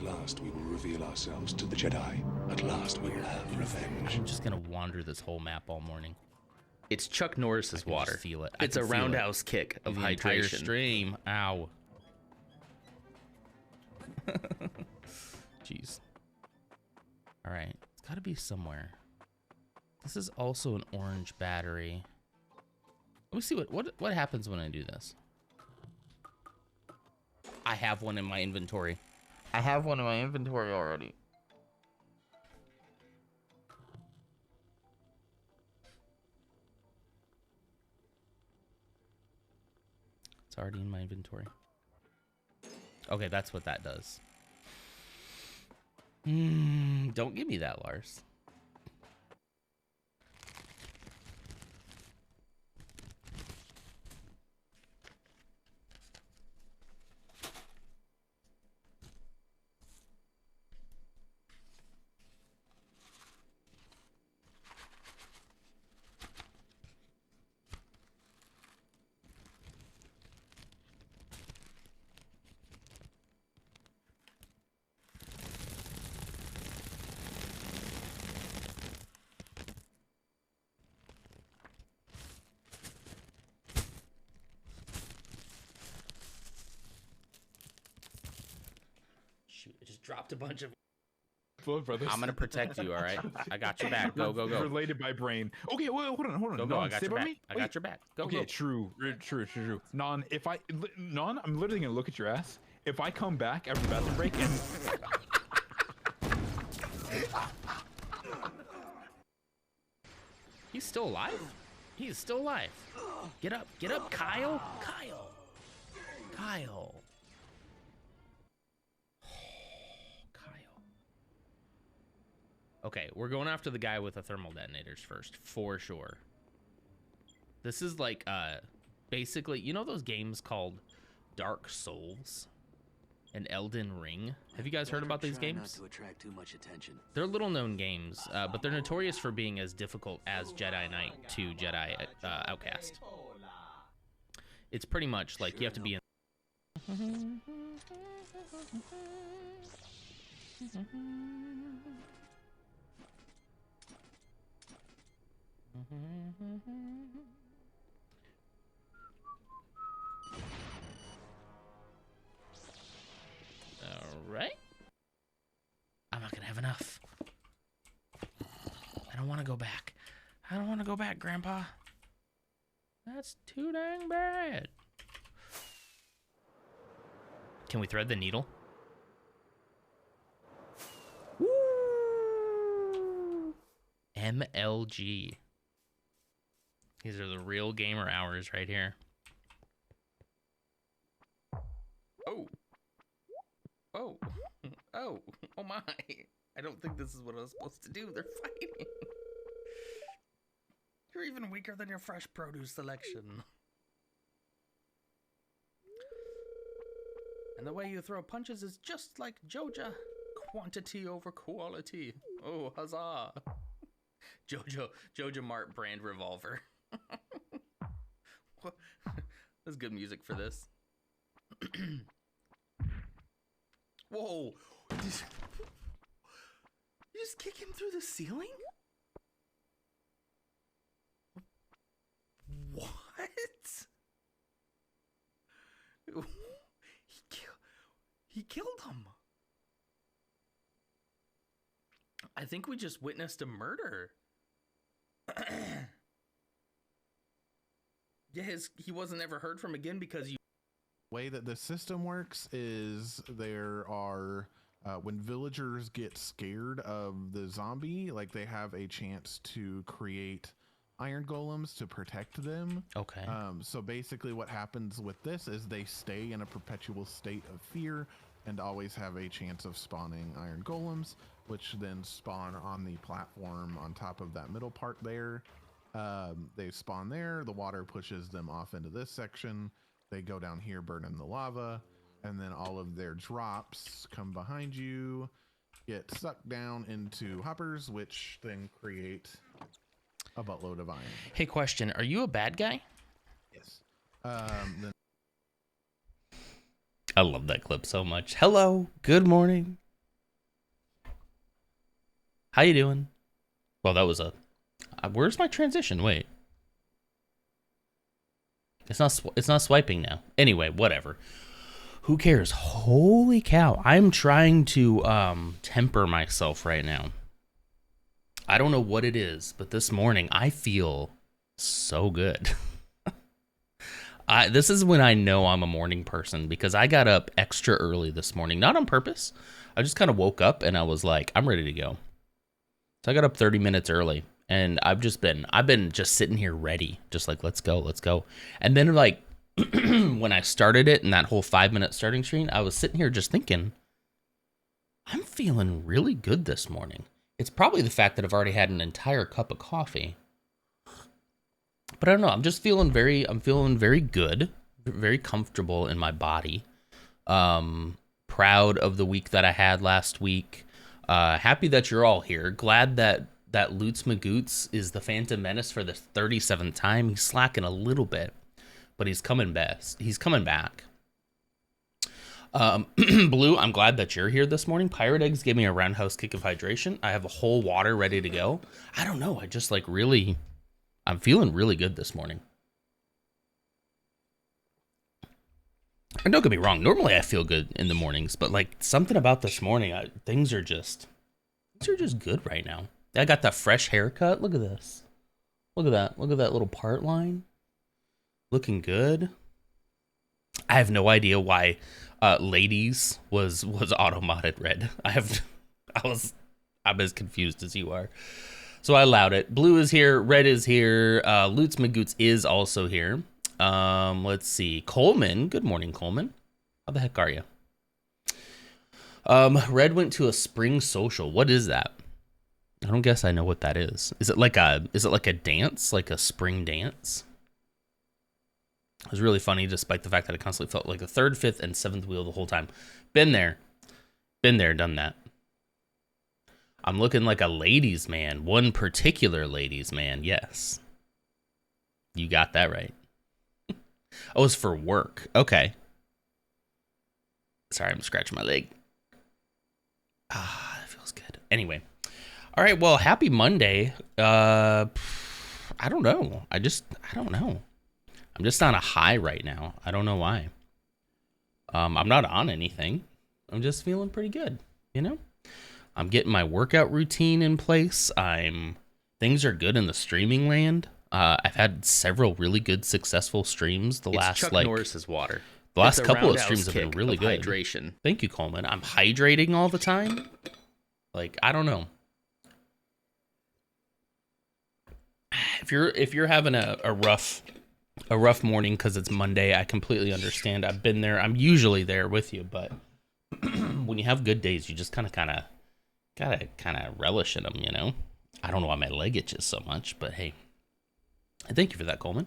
last we will reveal ourselves to the Jedi. At last we will have revenge. I'm just gonna wander this whole map all morning. It's Chuck Norris's water. Just feel it. It's a roundhouse kick of the entire hydration. stream. Ow. Jeez. All right, it's got to be somewhere. This is also an orange battery. Let me see what happens when I do this. I have one in my inventory. I have one in my inventory already. It's already in my inventory. Okay, that's what that does. Don't give me that, Lars. Shoot, I just dropped a bunch of... Blood brothers. I'm gonna protect you, all right? I got your back. Go, go, go. Related by brain. Okay, well, hold on. Go, go. I got your back. I got your back. Go, okay, go. True. Non, I'm literally gonna look at your ass. If I come back after the bathroom break and He's still alive? He is still alive. Get up, Kyle. Kyle. Kyle. Okay, we're going after the guy with the thermal detonators first, for sure. This is like, basically, you know those games called Dark Souls and Elden Ring? Have you guys heard about these games? Not to attract too much attention. They're little known games, but they're notorious for being as difficult as Jedi Knight to Jedi Outcast. It's pretty much like you have to be in... Alright. I'm not gonna have enough. I don't want to go back. I don't want to go back, Grandpa. That's too dang bad. Can we thread the needle? Woo! MLG. These are the real gamer hours right here. Oh. Oh. Oh. Oh my. I don't think this is what I was supposed to do. They're fighting. You're even weaker than your fresh produce selection. And the way you throw punches is just like Joja. Quantity over quality. Oh, huzzah. Joja Mart brand revolver. That's good music for this. Whoa. You just kick him through the ceiling? What? He killed him. I think we just witnessed a murder. Yeah, he wasn't ever heard from again because you... Way that the system works is there are when villagers get scared of the zombie, like they have a chance to create iron golems to protect them. Okay. So basically what happens with this is they stay in a perpetual state of fear and always have a chance of spawning iron golems, which then spawn on the platform on top of that middle part there. They spawn there, the water pushes them off into this section. They go down here, burn in the lava, and then all of their drops come behind you, get sucked down into hoppers, which then create a buttload of iron. Hey, question. Are you a bad guy? Yes. Then I love that clip so much. Hello. Good morning. How you doing? Well, that was a... where's my transition? Wait. It's not swiping now. Anyway, whatever. Who cares? Holy cow. I'm trying to temper myself right now. I don't know what it is, but this morning I feel so good. This is when I know I'm a morning person because I got up extra early this morning. Not on purpose. I just kind of woke up and I was like, I'm ready to go. So I got up 30 minutes early and I've been just sitting here ready. Just like, let's go. And then like when I started it in that whole 5-minute starting screen, I was sitting here just thinking, I'm feeling really good this morning. It's probably the fact that I've already had an entire cup of coffee. But I don't know. I'm feeling very good, very comfortable in my body. Proud of the week that I had last week. Happy that you're all here. Glad that Lutz Magoots is the Phantom Menace for the 37th time. He's slacking a little bit, but he's coming best. He's coming back. Blue, I'm glad that you're here this morning. Pirate Eggs gave me a roundhouse kick of hydration. I have a whole water ready to go. I don't know. I just like really, I'm feeling really good this morning. And don't get me wrong. Normally I feel good in the mornings, but like something about this morning, things are just good right now. I got that fresh haircut. Look at this. Look at that. Look at that little part line. Looking good. I have no idea why ladies was auto-modded red. I'm as confused as you are. So I allowed it. Blue is here, red is here, Lutz Magoots is also here. Let's see. Coleman, good morning, Coleman. How the heck are you? Red went to a spring social. What is that? I don't guess I know what that is. Is it like a dance, like a spring dance? It was really funny, despite the fact that I constantly felt like the third, fifth, and seventh wheel the whole time. Been there, done that. I'm looking like a ladies' man, one particular ladies' man. Yes, you got that right. Oh, it's for work. Okay. Sorry, I'm scratching my leg. That feels good. Anyway, all right. Well, happy Monday. I don't know. I don't know. I'm just on a high right now. I don't know why. I'm not on anything. I'm just feeling pretty good, you know? I'm getting my workout routine in place. Things are good in the streaming land. I've had several really good, successful streams. It's Chuck Norris's water. The last couple of streams have been really good. Hydration. Thank you, Coleman. I'm hydrating all the time. Like, I don't know. If you're having a rough morning because it's Monday, I completely understand. I've been there. I'm usually there with you, but when you have good days, you just kind of gotta relish in them, you know? I don't know why my leg itches so much, but hey. Thank you for that, Coleman.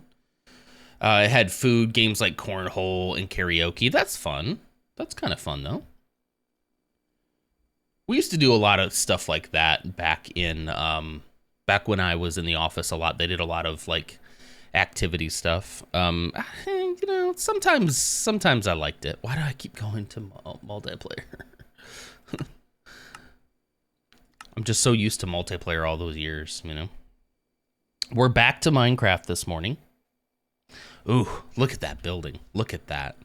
I had food, games like cornhole and karaoke. That's fun. That's kind of fun, though. We used to do a lot of stuff like that back when I was in the office a lot. They did a lot of like activity stuff. You know, sometimes I liked it. Why do I keep going to multiplayer? I'm just so used to multiplayer all those years, you know. We're back to Minecraft this morning. Ooh, look at that building. Look at that.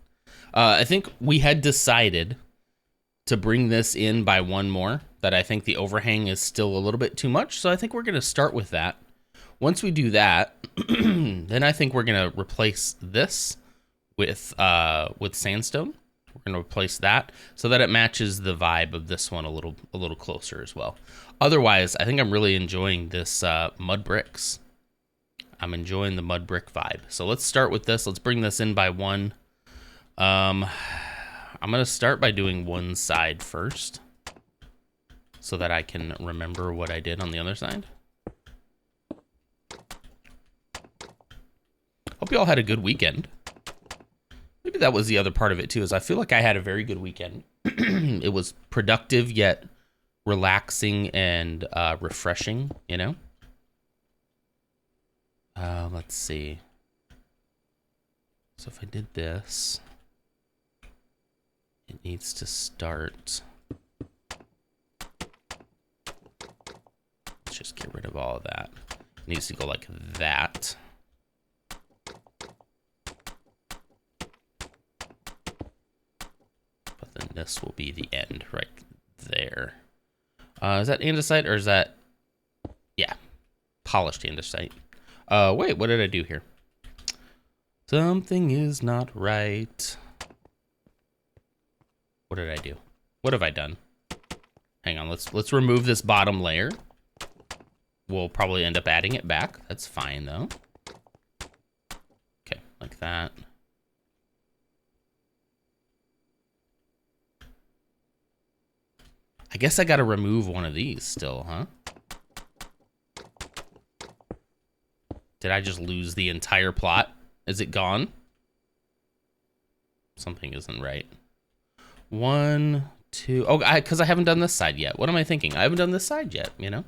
I think we had decided to bring this in by one more, that I think the overhang is still a little bit too much. So I think we're going to start with that. Once we do that, then I think we're going to replace this with sandstone. We're going to replace that so that it matches the vibe of this one a little closer as well. Otherwise, I think I'm really enjoying this mud bricks. I'm enjoying the mud brick vibe. So let's start with this. Let's bring this in by one. I'm going to start by doing one side first so that I can remember what I did on the other side. Hope you all had a good weekend. Maybe that was the other part of it too, is I feel like I had a very good weekend. It was productive yet relaxing and refreshing, you know? Let's see. So if I did this, it needs to start just get rid of all of that. It needs to go like that. But then this will be the end right there. Is that andesite or is that... Yeah, polished andesite. Wait, what did I do here? Something is not right. What did I do? What have I done? Hang on, let's remove this bottom layer. We'll probably end up adding it back. That's fine though. Okay, like that. I guess I gotta remove one of these still, huh? Did I just lose the entire plot? Is it gone? Something isn't right. 1, 2. Oh, because I haven't done this side yet. What am I thinking? I haven't done this side yet, you know?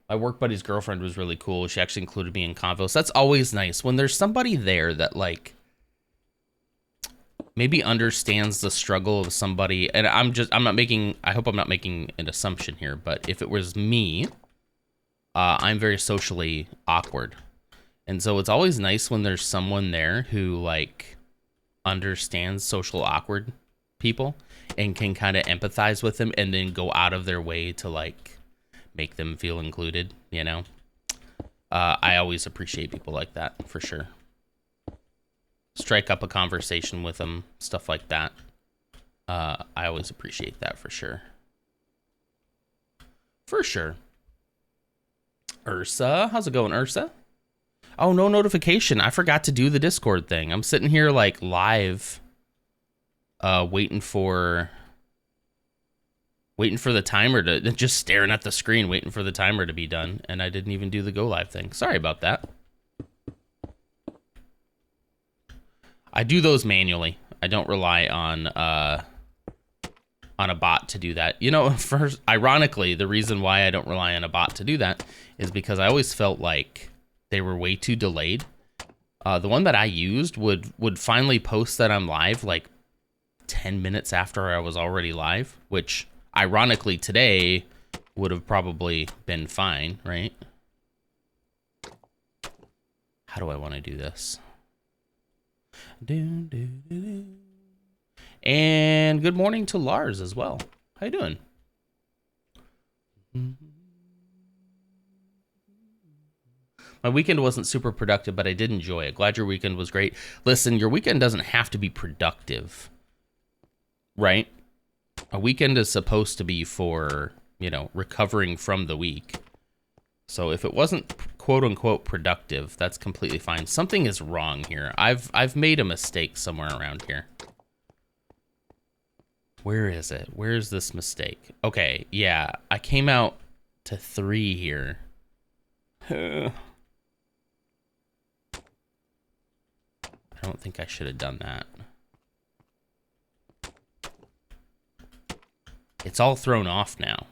My work buddy's girlfriend was really cool. She actually included me in convos. That's always nice when there's somebody there that like maybe understands the struggle of somebody. And I hope I'm not making an assumption here, but if it was me, I'm very socially awkward. And so it's always nice when there's someone there who like understands social awkward people and can kind of empathize with them and then go out of their way to like make them feel included, you know? I always appreciate people like that for sure. Strike up a conversation with them, stuff like that. I always appreciate that for sure. For sure. Ursa, how's it going, Ursa? Oh, no notification. I forgot to do the Discord thing. I'm sitting here like live, waiting for the timer to, just staring at the screen, waiting for the timer to be done. And I didn't even do the go live thing. Sorry about that. I do those manually. I don't rely on a bot to do that. You know, first, ironically, the reason why I don't rely on a bot to do that is because I always felt like they were way too delayed. The one that I used would finally post that I'm live like 10 minutes after I was already live, which ironically today would have probably been fine, right? How do I want to do this? And good morning to Lars as well. How you doing? My weekend wasn't super productive, but I did enjoy it. Glad your weekend was great. Listen, your weekend doesn't have to be productive, right? A weekend is supposed to be for, you know, recovering from the week. So if it wasn't quote unquote productive, that's completely fine. Something is wrong here. I've made a mistake somewhere around here. Where is it? Where is this mistake? Okay, yeah, I came out to 3 here. I don't think I should have done that. It's all thrown off now.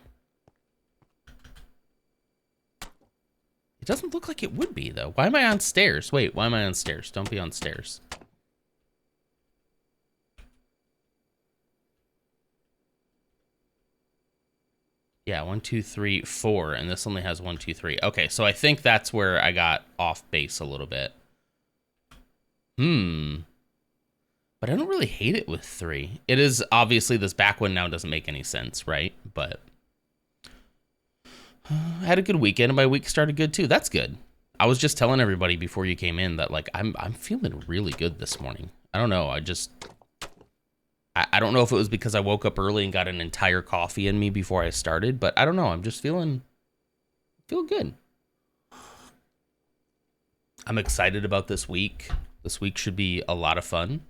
It doesn't look like it would be, though. Why am I on stairs? Wait, why am I on stairs? Don't be on stairs. Yeah, 1, 2, 3, 4, and this only has 1, 2, 3. Okay, so I think that's where I got off base a little bit. But I don't really hate it with 3. It is obviously this back one now doesn't make any sense, right? But I had a good weekend and my week started good too. That's good. I was just telling everybody before you came in that like I'm feeling really good this morning. I don't know. I don't know if it was because I woke up early and got an entire coffee in me before I started, but I don't know. I'm just feel good. I'm excited about this week. This week should be a lot of fun.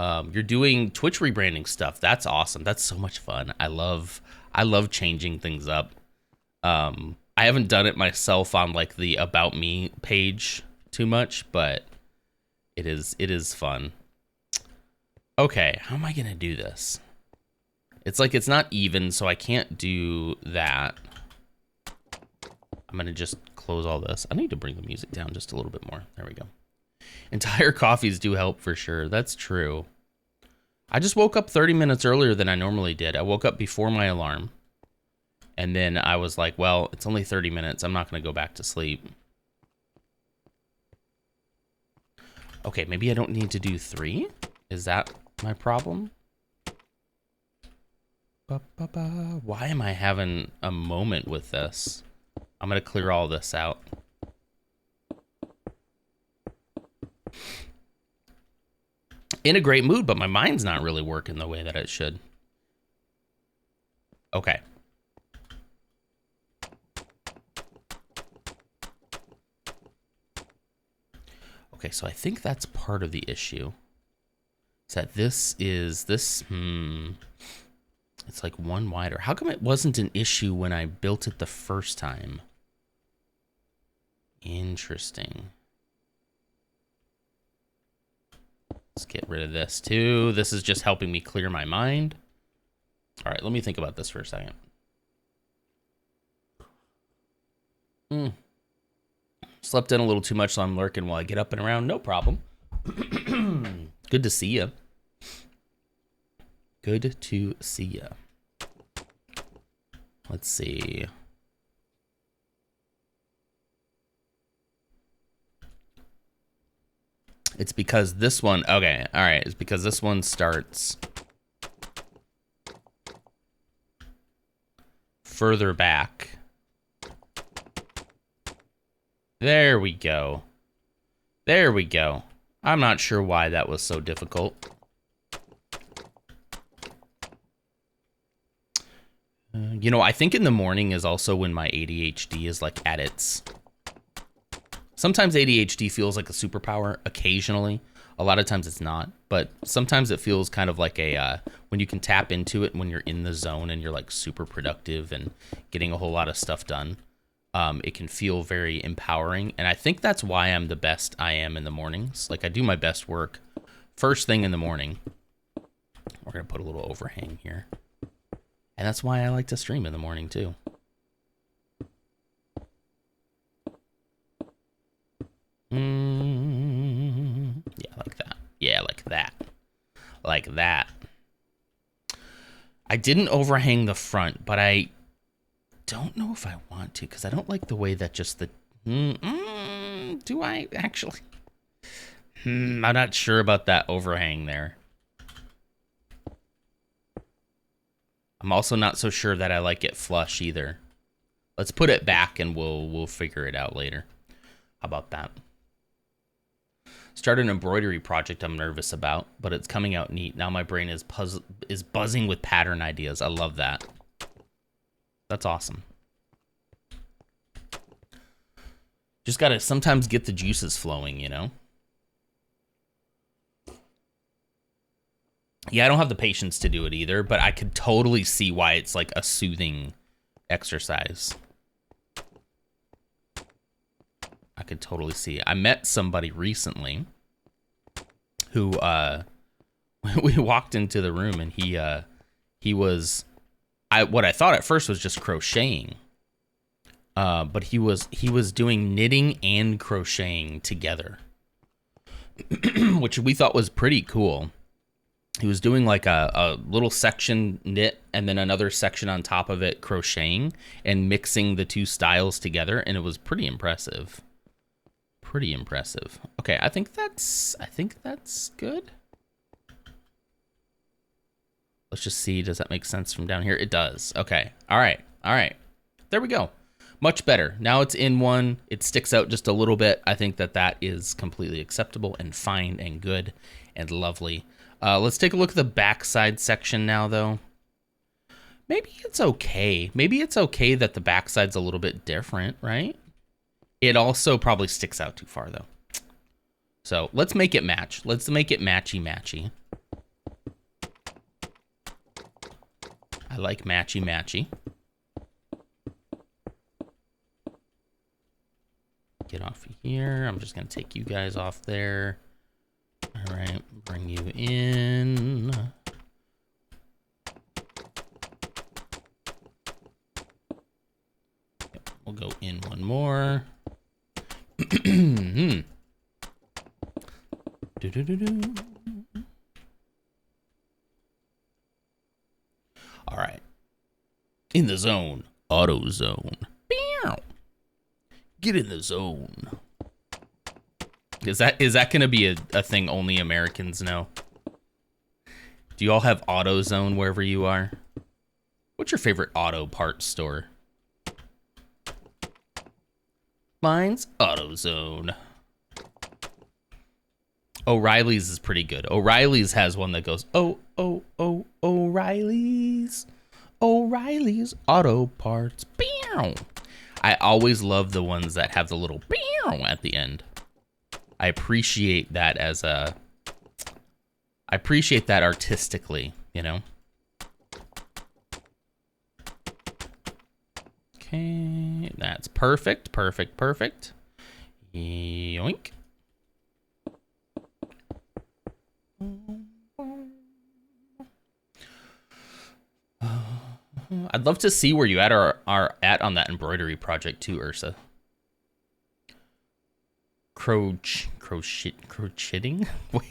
You're doing Twitch rebranding stuff. That's awesome. That's so much fun. I love changing things up. I haven't done it myself on like the About Me page too much, but it is fun. Okay, how am I gonna do this? It's like it's not even, so I can't do that. I'm gonna just close all this. I need to bring the music down just a little bit more. There we go. Entire coffees do help for sure. That's true. I just woke up 30 minutes earlier than I normally did. I woke up before my alarm. And then I was like, well, it's only 30 minutes. I'm not going to go back to sleep. Okay, maybe I don't need to do 3? Is that my problem? Why am I having a moment with this? I'm going to clear all this out. In a great mood, but my mind's not really working the way that it should. Okay. Okay, so I think that's part of the issue. Is that this is this it's like one wider. How come it wasn't an issue when I built it the first time? Interesting. Let's get rid of this too. This is just helping me clear my mind. All right, let me think about this for a second. Slept in a little too much, so I'm lurking while I get up and around. No problem. Good to see you. Good to see you. Let's see. It's because this one, okay, all right. It's because this one starts further back. There we go. There we go. I'm not sure why that was so difficult. You know, I think in the morning is also when my ADHD is like at its... Sometimes ADHD feels like a superpower, occasionally. A lot of times it's not, but sometimes it feels kind of like a, when you can tap into it when you're in the zone and you're like super productive and getting a whole lot of stuff done. It can feel very empowering. And I think that's why I'm the best I am in the mornings. Like I do my best work first thing in the morning. We're going to put a little overhang here. And that's why I like to stream in the morning too. Yeah, like that. Yeah, like that. Like that. I didn't overhang the front, but I don't know if I want to, because I don't like the way that just the... do I actually? I'm not sure about that overhang there. I'm also not so sure that I like it flush either. Let's put it back and we'll figure it out later. How about that? Start an embroidery project I'm nervous about, but it's coming out neat. Now my brain is buzzing with pattern ideas. I love that. That's awesome. Just gotta sometimes get the juices flowing, you know? Yeah, I don't have the patience to do it either, but I could totally see why it's like a soothing exercise. I could totally see. I met somebody recently who we walked into the room and he was what I thought at first was just crocheting. But he was doing knitting and crocheting together. Which we thought was pretty cool. He was doing like a little section knit and then another section on top of it crocheting and mixing the two styles together, and it was pretty impressive. Pretty impressive. Okay, I think that's good. Let's just see, does that make sense from down here? It does. Okay. All right. All right. There we go. Much better. Now it's in one. It sticks out just a little bit. I think that is completely acceptable and fine and good and lovely. Let's take a look at the backside section now, though. Maybe it's okay. Maybe it's okay that the backside's a little bit different, right? It also probably sticks out too far, though. So let's make it match. Let's make it matchy-matchy. I like matchy-matchy. Get off here. I'm just going to take you guys off there. All right, bring you in. Yep, we'll go in one more. the zone. Auto zone. Meow. Get in the zone. Is that gonna be a thing only Americans know? Do you all have AutoZone wherever you are? What's your favorite auto parts store? Mine's AutoZone. O'Reilly's is pretty good. O'Reilly's has one that goes, O'Reilly's. O'Reilly's Auto Parts. Meow. I always love the ones that have the little meow at the end. I appreciate that I appreciate that artistically, you know? Okay, that's perfect, perfect, perfect. Yoink. I'd love to see where you are at on that embroidery project too, Ursa. Crocheting? Wait.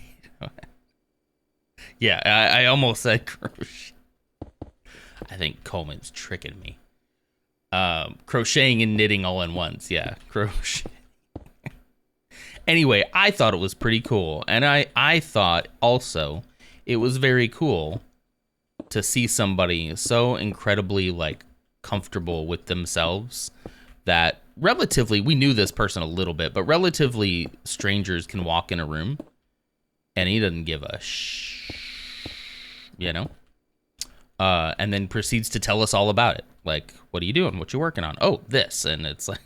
Yeah, I almost said crochet. I think Coleman's tricking me. Crocheting and knitting all in once. Yeah, crochet. Anyway, I thought it was pretty cool. And I thought also it was very cool to see somebody so incredibly like comfortable with themselves that relatively, we knew this person a little bit, but relatively strangers can walk in a room and he doesn't give a you know? And then proceeds to tell us all about it. Like, what are you doing? What you working on? Oh, this. And it's like,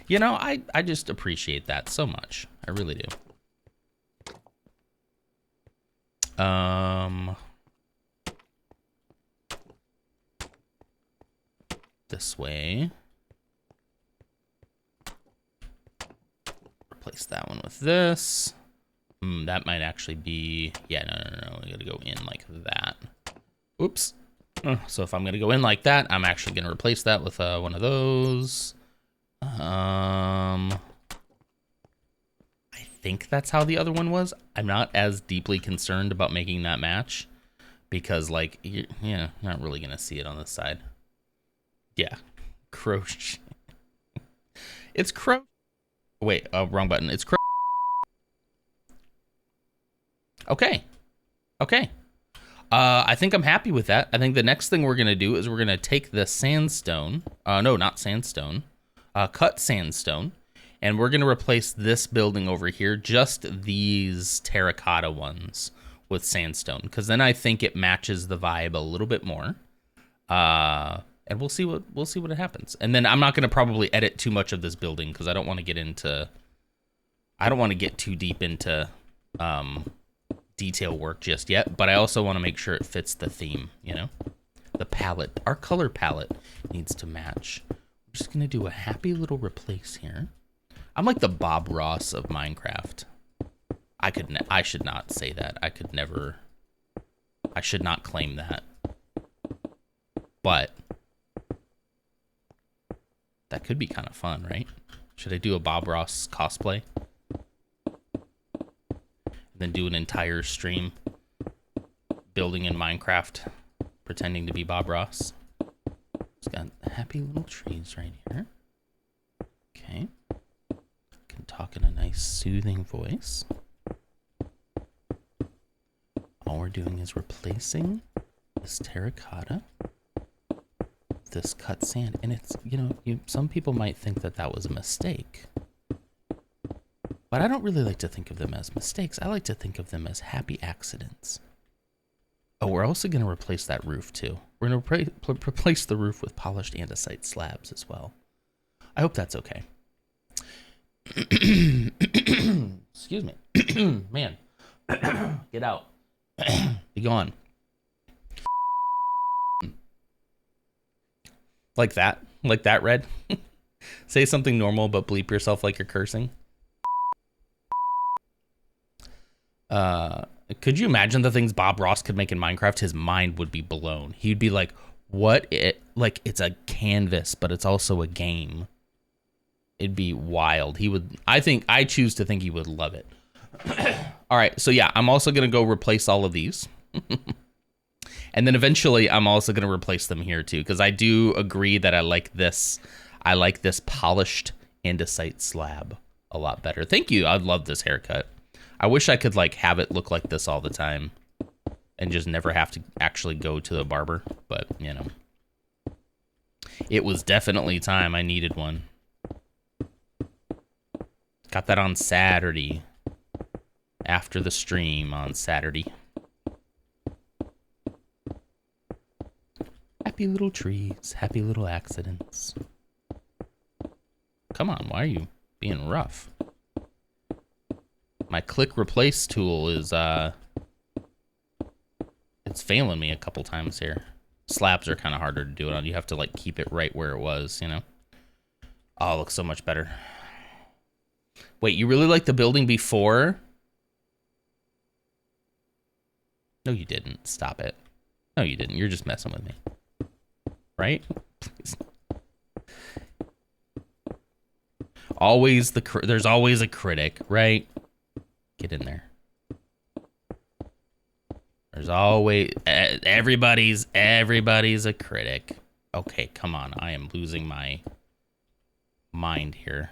you know, I just appreciate that so much. I really do. This way. Replace that one with this. That might actually be, yeah, no. I gotta go in like that. Oops. So if I'm gonna go in like that, I'm actually gonna replace that with one of those. I think that's how the other one was. I'm not as deeply concerned about making that match because, like, yeah, not really gonna see it on this side. Yeah, crochet. It's Wait, wrong button. It's Okay. I think I'm happy with that. I think the next thing we're gonna do is we're gonna take the sandstone. No, not sandstone. Cut sandstone. And we're gonna replace this building over here, just these terracotta ones, with sandstone. Because then I think it matches the vibe a little bit more. And we'll see what happens. And then I'm not gonna probably edit too much of this building because I don't want to get too deep into detail work just yet, but I also want to make sure it fits the theme, you know? The palette, our color palette needs to match. I'm just gonna do a happy little replace here. I'm like the Bob Ross of Minecraft. I should not say that. I should not claim that. But that could be kind of fun, right? Should I do a Bob Ross cosplay? Then do an entire stream building in Minecraft, pretending to be Bob Ross. It's got happy little trees right here. Okay. Can talk in a nice soothing voice. All we're doing is replacing this terracotta, this cut sand, and it's, you know, some people might think that that was a mistake. But I don't really like to think of them as mistakes. I like to think of them as happy accidents. Oh, we're also going to replace that roof too. We're going to replace the roof with polished andesite slabs as well. I hope that's okay. Excuse me. Man. Get out. Be gone. Like that? Like that, Red? Say something normal, but bleep yourself like you're cursing. Could you imagine the things Bob Ross could make in Minecraft? His mind would be blown. He'd be like, what like it's a canvas, but it's also a game. It'd be wild. I choose to think he would love it. All right, so yeah, I'm also gonna go replace all of these. And then eventually I'm also going to replace them here too, because I do agree that I like this polished andesite slab a lot better. Thank you. I love this haircut. I wish I could like have it look like this all the time and just never have to actually go to the barber, but you know. It was definitely time. I needed one. Got that on Saturday. After the stream on Saturday. Happy little trees, happy little accidents. Come on, why are you being rough? My click replace tool is it's failing me a couple times here. Slabs are kind of harder to do it on. You have to like keep it right where it was, you know. Oh, it looks so much better. Wait, you really like the building before? No, you didn't. Stop it. No, you didn't. You're just messing with me. Right? Please. Always there's always a critic, right? Get in there. There's always everybody's a critic. Okay, come on. I am losing my mind here.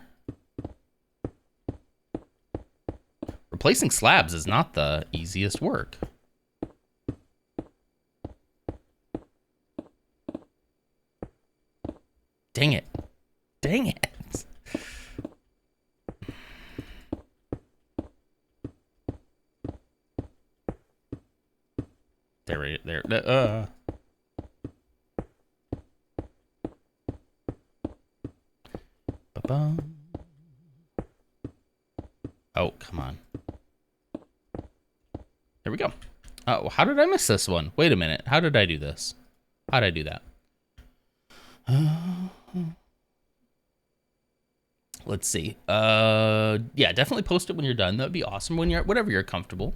Replacing slabs is not the easiest work. Dang it. Dang it. There. Ba-bum. Oh, come on. There we go. Oh, how did I miss this one? Wait a minute. How did I do this? How did I do that? Let's see. Yeah, definitely post it when you're done. That'd be awesome. When you're whatever you're comfortable.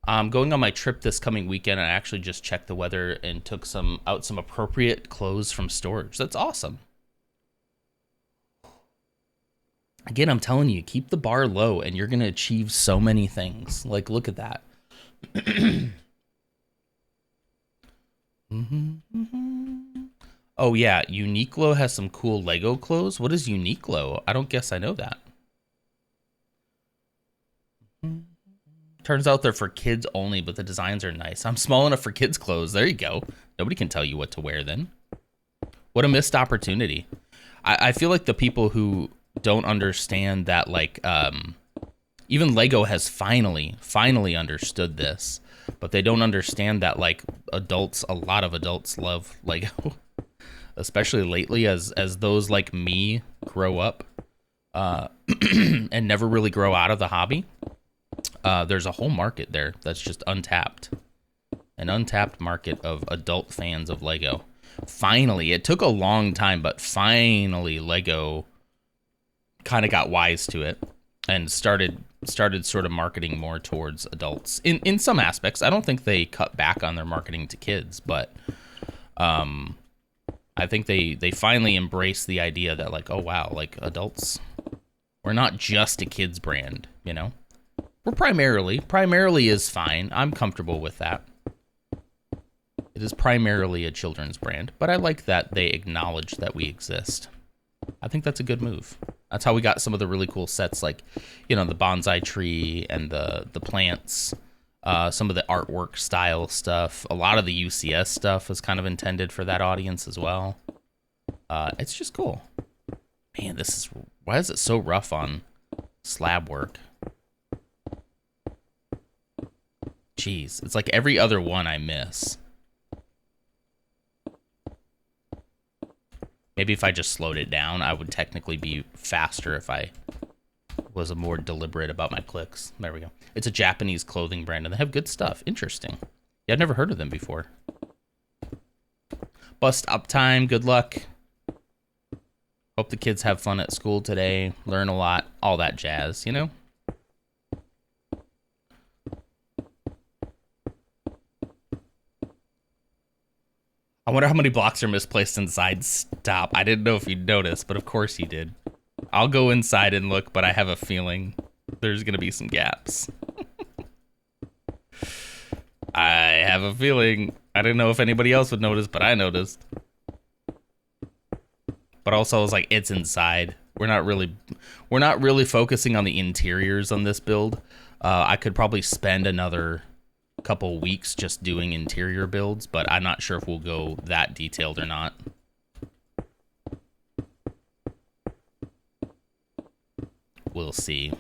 Going on my trip this coming weekend, I actually just checked the weather and took some appropriate clothes from storage. That's awesome. Again, I'm telling you, keep the bar low and you're gonna achieve so many things. Like, look at that. Oh yeah, Uniqlo has some cool Lego clothes. What is Uniqlo? I don't guess I know that. Turns out they're for kids only, but the designs are nice. I'm small enough for kids' clothes. There you go. Nobody can tell you what to wear then. What a missed opportunity. I feel like the people who don't understand that, like, even Lego has finally understood this, but they don't understand that, like, a lot of adults love Lego, especially lately as those like me grow up and never really grow out of the hobby. There's a whole market there that's just untapped. An untapped market of adult fans of Lego. Finally, it took a long time, but finally Lego kind of got wise to it and started sort of marketing more towards adults. In some aspects, I don't think they cut back on their marketing to kids, but I think they finally embraced the idea that, like, oh wow, like, adults, we're not just a kids brand, you know? We're primarily is fine. I'm comfortable with that. It is primarily a children's brand, but I like that they acknowledge that we exist. I think that's a good move. That's how we got some of the really cool sets, like, you know, the bonsai tree and the plants, some of the artwork style stuff. A lot of the UCS stuff is kind of intended for that audience as well. It's just cool. Man, why is it so rough on slab work? Jeez, it's like every other one I miss. Maybe if I just slowed it down, I would technically be faster if I was more deliberate about my clicks. There we go. It's a Japanese clothing brand, and they have good stuff. Interesting. Yeah, I've never heard of them before. Bust up time. Good luck. Hope the kids have fun at school today. Learn a lot. All that jazz, you know? I wonder how many blocks are misplaced inside. Stop. I didn't know if you'd noticed, but of course you did. I'll go inside and look, but I have a feeling there's going to be some gaps. I have a feeling. I didn't know if anybody else would notice, but I noticed. But also, I was like, it's inside. We're not really focusing on the interiors on this build. I could probably spend another couple weeks just doing interior builds, but I'm not sure if we'll go that detailed or not. We'll see.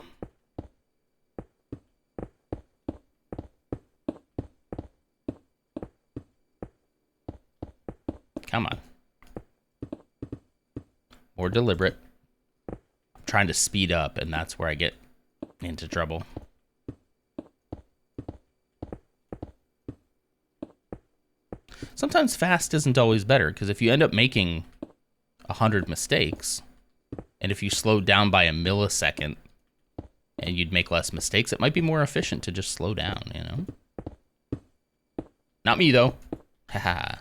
Come on. More deliberate. I'm trying to speed up, and that's where I get into trouble. Sometimes fast isn't always better, because if you end up making 100 mistakes, and if you slowed down by a millisecond, and you'd make less mistakes, it might be more efficient to just slow down, you know? Not me, though. Haha.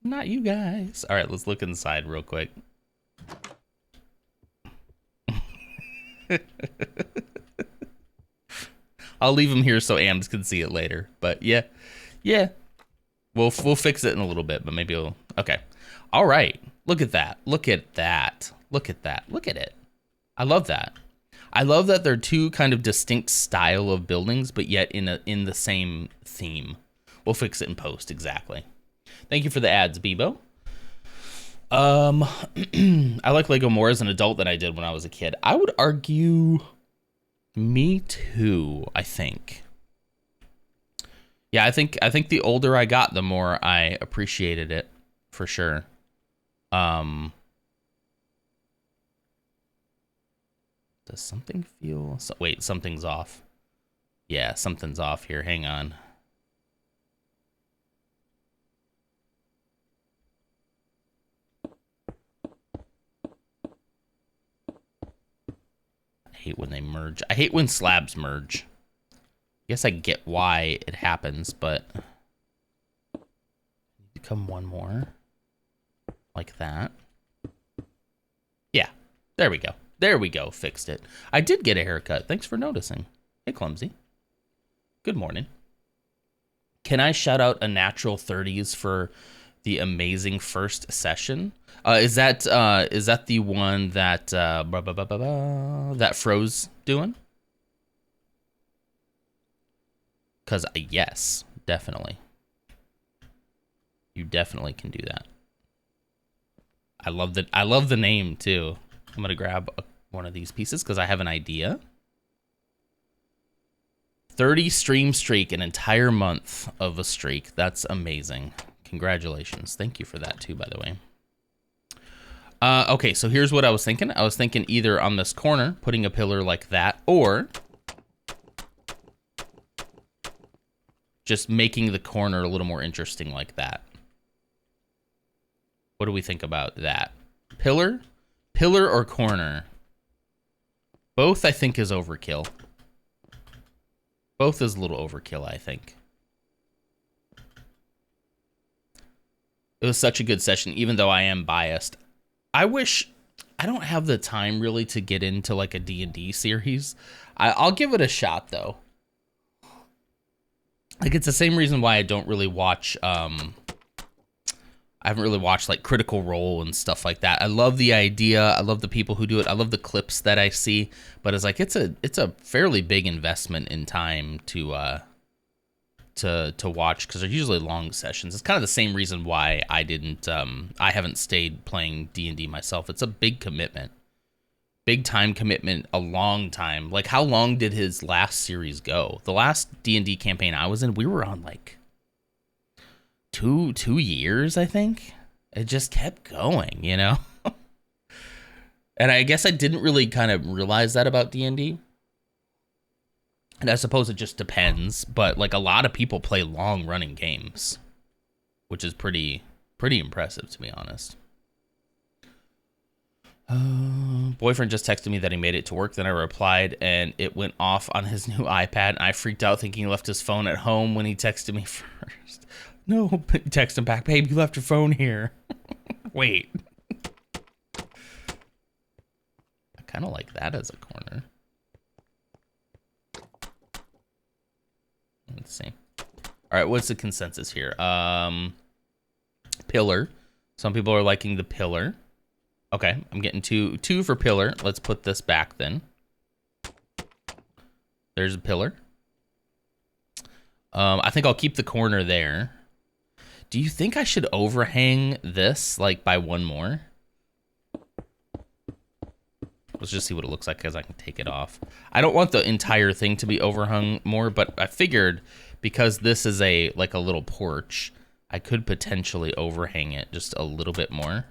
Not you guys. All right, let's look inside real quick. I'll leave him here so Ams can see it later. But yeah, we'll fix it in a little bit. But maybe we'll. Okay. All right. Look at that. Look at that. Look at that. Look at it. I love that. I love that they're two kind of distinct style of buildings, but yet in the same theme. We'll fix it in post. Exactly. Thank you for the ads, Bebo. I like Lego more as an adult than I did when I was a kid. I would argue me too, I think. Yeah, I think the older I got, the more I appreciated it, for sure. Does something feel... Wait, something's off. Yeah, something's off here. Hang on. I hate when they merge. I hate when slabs merge. I guess I get why it happens, but come one more like that. Yeah, there we go. There we go. Fixed it. I did get a haircut. Thanks for noticing. Hey, Clumsy. Good morning. Can I shout out a natural 30s for the amazing first session? Is that the one that that Froze doing? Because yes, definitely. You definitely can do that. I love the name too. I'm gonna grab one of these pieces because I have an idea. 30 stream streak, an entire month of a streak. That's amazing. Congratulations. Thank you for that too, by the way. Okay, so here's what I was thinking. I was thinking either on this corner, putting a pillar like that, or just making the corner a little more interesting like that. What do we think about that? Pillar? Pillar or corner? Both, I think, is overkill. Both is a little overkill, I think. It was such a good session, even though I am biased. I wish... I don't have the time, really, to get into, like, a D&D series. I'll give it a shot, though. Like, it's the same reason why I don't really watch... I haven't really watched like Critical Role and stuff like that. I love the idea. I love the people who do it. I love the clips that I see. But it's like it's a fairly big investment in time to watch because they're usually long sessions. It's kind of the same reason why I haven't stayed playing D&D myself. It's a big commitment, big time commitment, a long time. Like how long did his last series go? The last D&D campaign I was in, we were on like two years, I think. It just kept going, you know? And I guess I didn't really kind of realize that about D&D. And I suppose it just depends, but like a lot of people play long running games, which is pretty impressive, to be honest. Boyfriend just texted me that he made it to work. Then I replied and it went off on his new iPad. And I freaked out thinking he left his phone at home when he texted me first. No, text him back. Babe, you left your phone here. Wait. I kind of like that as a corner. Let's see. All right, what's the consensus here? Pillar. Some people are liking the pillar. Okay, I'm getting two for pillar. Let's put this back then. There's a pillar. I think I'll keep the corner there. Do you think I should overhang this like by one more? Let's just see what it looks like because I can take it off. I don't want the entire thing to be overhung more, but I figured because this is a like a little porch, I could potentially overhang it just a little bit more.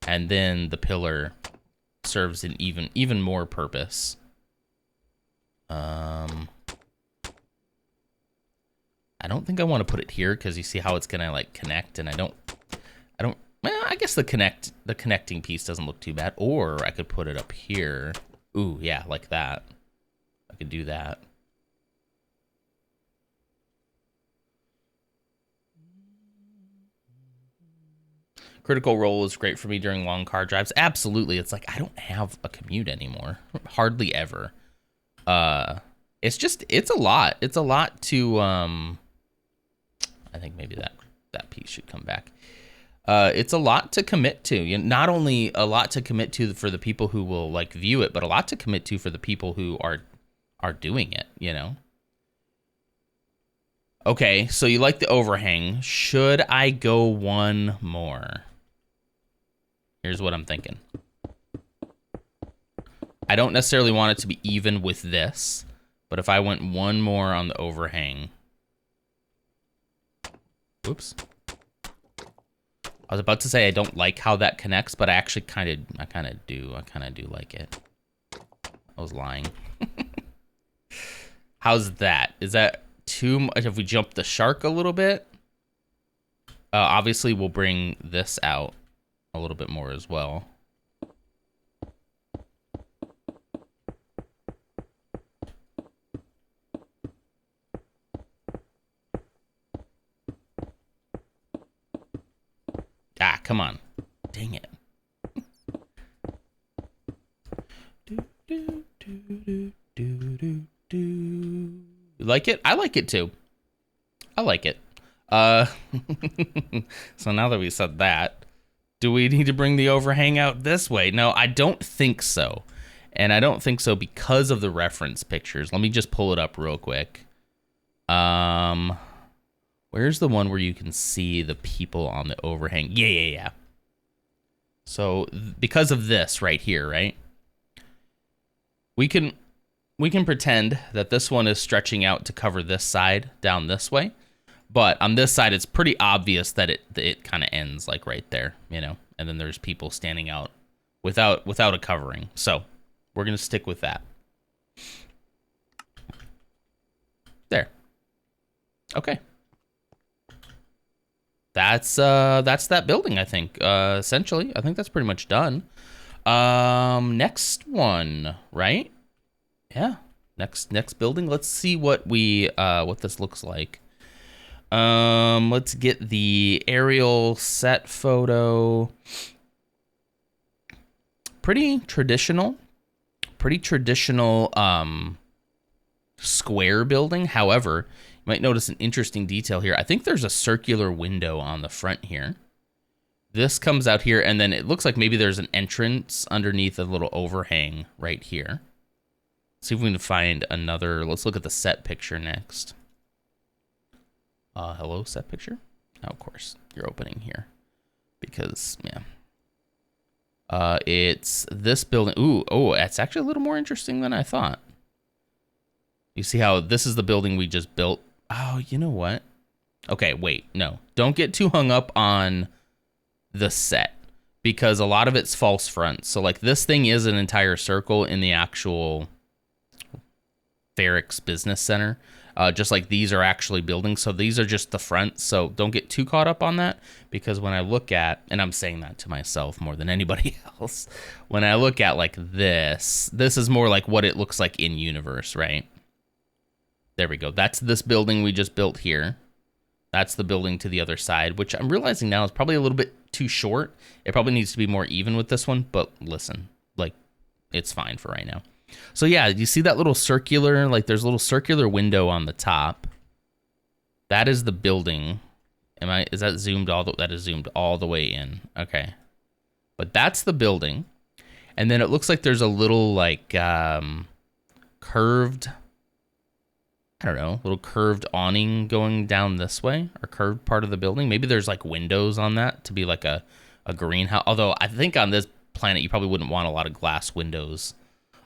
And then the pillar serves an even more purpose. I don't think I want to put it here because you see how it's gonna like connect, and I don't. Well, I guess the connecting piece doesn't look too bad. Or I could put it up here. Ooh, yeah, like that. I could do that. Critical Role is great for me during long car drives. Absolutely. It's like I don't have a commute anymore. Hardly ever. It's a lot. It's a lot to I think maybe that piece should come back. It's a lot to commit to. You know, not only a lot to commit to for the people who will like view it, but a lot to commit to for the people who are doing it, you know. Okay, so you like the overhang. Should I go one more? Here's what I'm thinking. I don't necessarily want it to be even with this, but if I went one more on the overhang. Whoops. I was about to say I don't like how that connects, but I actually kind of do like it. I was lying. How's that? Is that too much? If we jump the shark a little bit, obviously we'll bring this out a little bit more as well. Ah, come on. Dang it. You like it? I like it too. I like it. So now that we said that, do we need to bring the overhang out this way? No, I don't think so. And I don't think so because of the reference pictures. Let me just pull it up real quick. Where's the one where you can see the people on the overhang? Yeah. So because of this right here, right? We can pretend that this one is stretching out to cover this side down this way. But on this side, it's pretty obvious that it kind of ends like right there, you know? And then there's people standing out without a covering. So we're going to stick with that. There. Okay. That's that building, I think. Essentially, I think that's pretty much done. Next one, right? Yeah. Next building. Let's see what this looks like. Let's get the aerial set photo. Pretty traditional square building. However, you might notice an interesting detail here. I think there's a circular window on the front here. This comes out here, and then it looks like maybe there's an entrance underneath a little overhang right here. Let's see if we can find another. Let's look at the set picture next. Hello, set picture? Oh, of course, you're opening here. Because, yeah. It's this building. Ooh, oh, it's actually a little more interesting than I thought. You see how this is the building we just built? Oh, you know what? Okay, wait, no. Don't get too hung up on the set because a lot of it's false fronts. So, like, this thing is an entire circle in the actual Ferrix Business Center. Just like these are actually buildings. So these are just the front. So don't get too caught up on that because when I look at, and I'm saying that to myself more than anybody else, when I look at like this is more like what it looks like in universe, right? There we go. That's this building we just built here. That's the building to the other side, which I'm realizing now is probably a little bit too short. It probably needs to be more even with this one, but listen, like it's fine for right now. So yeah, you see that little circular, like there's a little circular window on the top. That is the building. Is that zoomed that is zoomed all the way in. Okay. But that's the building. And then it looks like there's a little like curved, I don't know, little curved awning going down this way, or curved part of the building. Maybe there's like windows on that to be like a greenhouse. Although I think on this planet you probably wouldn't want a lot of glass windows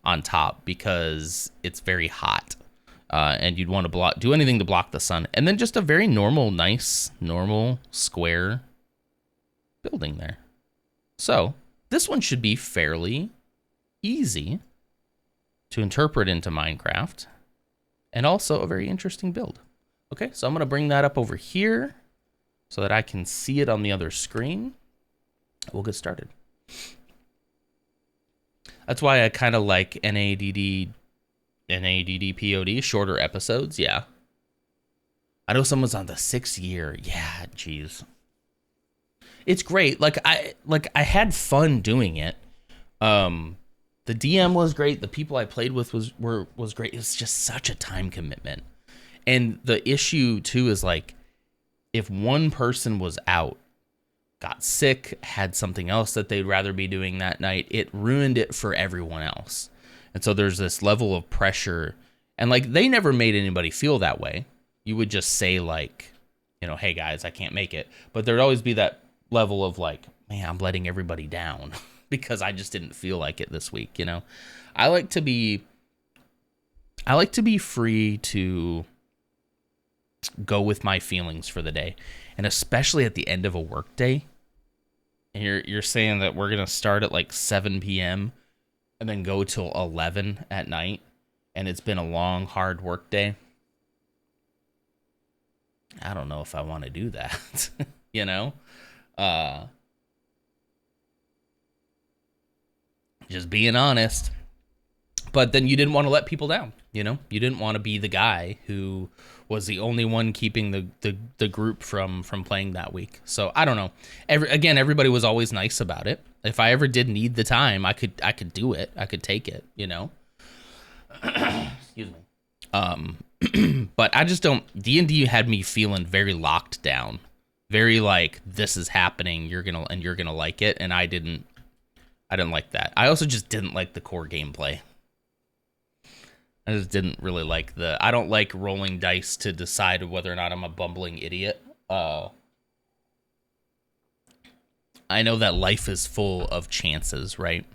on top because it's very hot. And you'd want to do anything to block the sun. And then just a very nice, normal square building there. So this one should be fairly easy to interpret into Minecraft, and also a very interesting build. Okay, so I'm going to bring that up over here so that I can see it on the other screen. We'll get started. That's why I kind of like NADD POD, shorter episodes. Yeah. I know someone's on the 6th year. Yeah, geez. It's great. Like I had fun doing it. The DM was great. The people I played with was great. It was just such a time commitment. And the issue too is like, if one person was out, got sick, had something else that they'd rather be doing that night, it ruined it for everyone else. And so there's this level of pressure, and like they never made anybody feel that way. You would just say like, you know, hey guys, I can't make it. But there'd always be that level of like, man, I'm letting everybody down because I just didn't feel like it this week, you know. I like to be free to go with my feelings for the day, and especially at the end of a work day. And you're saying that we're gonna start at like 7 p.m. and then go till 11 at night, and it's been a long, hard work day. I don't know if I want to do that, you know? Just being honest. But then you didn't want to let people down, you know? You didn't want to be the guy who was the only one keeping the group from playing that week. So I don't know. Everybody was always nice about it. If I ever did need the time, I could do it. I could take it, you know? Excuse me. But I just don't, D&D had me feeling very locked down. Very like, this is happening, you're gonna like it, and I didn't like that. I also just didn't like the core gameplay. I just didn't really like I don't like rolling dice to decide whether or not I'm a bumbling idiot. I know that life is full of chances, right?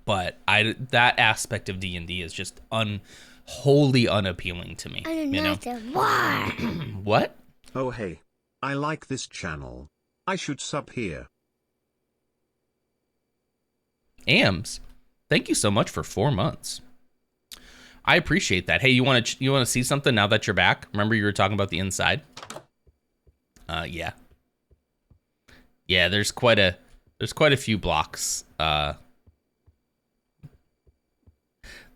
But that aspect of D&D is just wholly unappealing to me. You know? What? Oh hey, I like this channel. I should sub here. Ams, thank you so much for 4 months. I appreciate that. Hey, you want to see something now that you're back? Remember you were talking about the inside? Yeah. Yeah, there's quite a few blocks that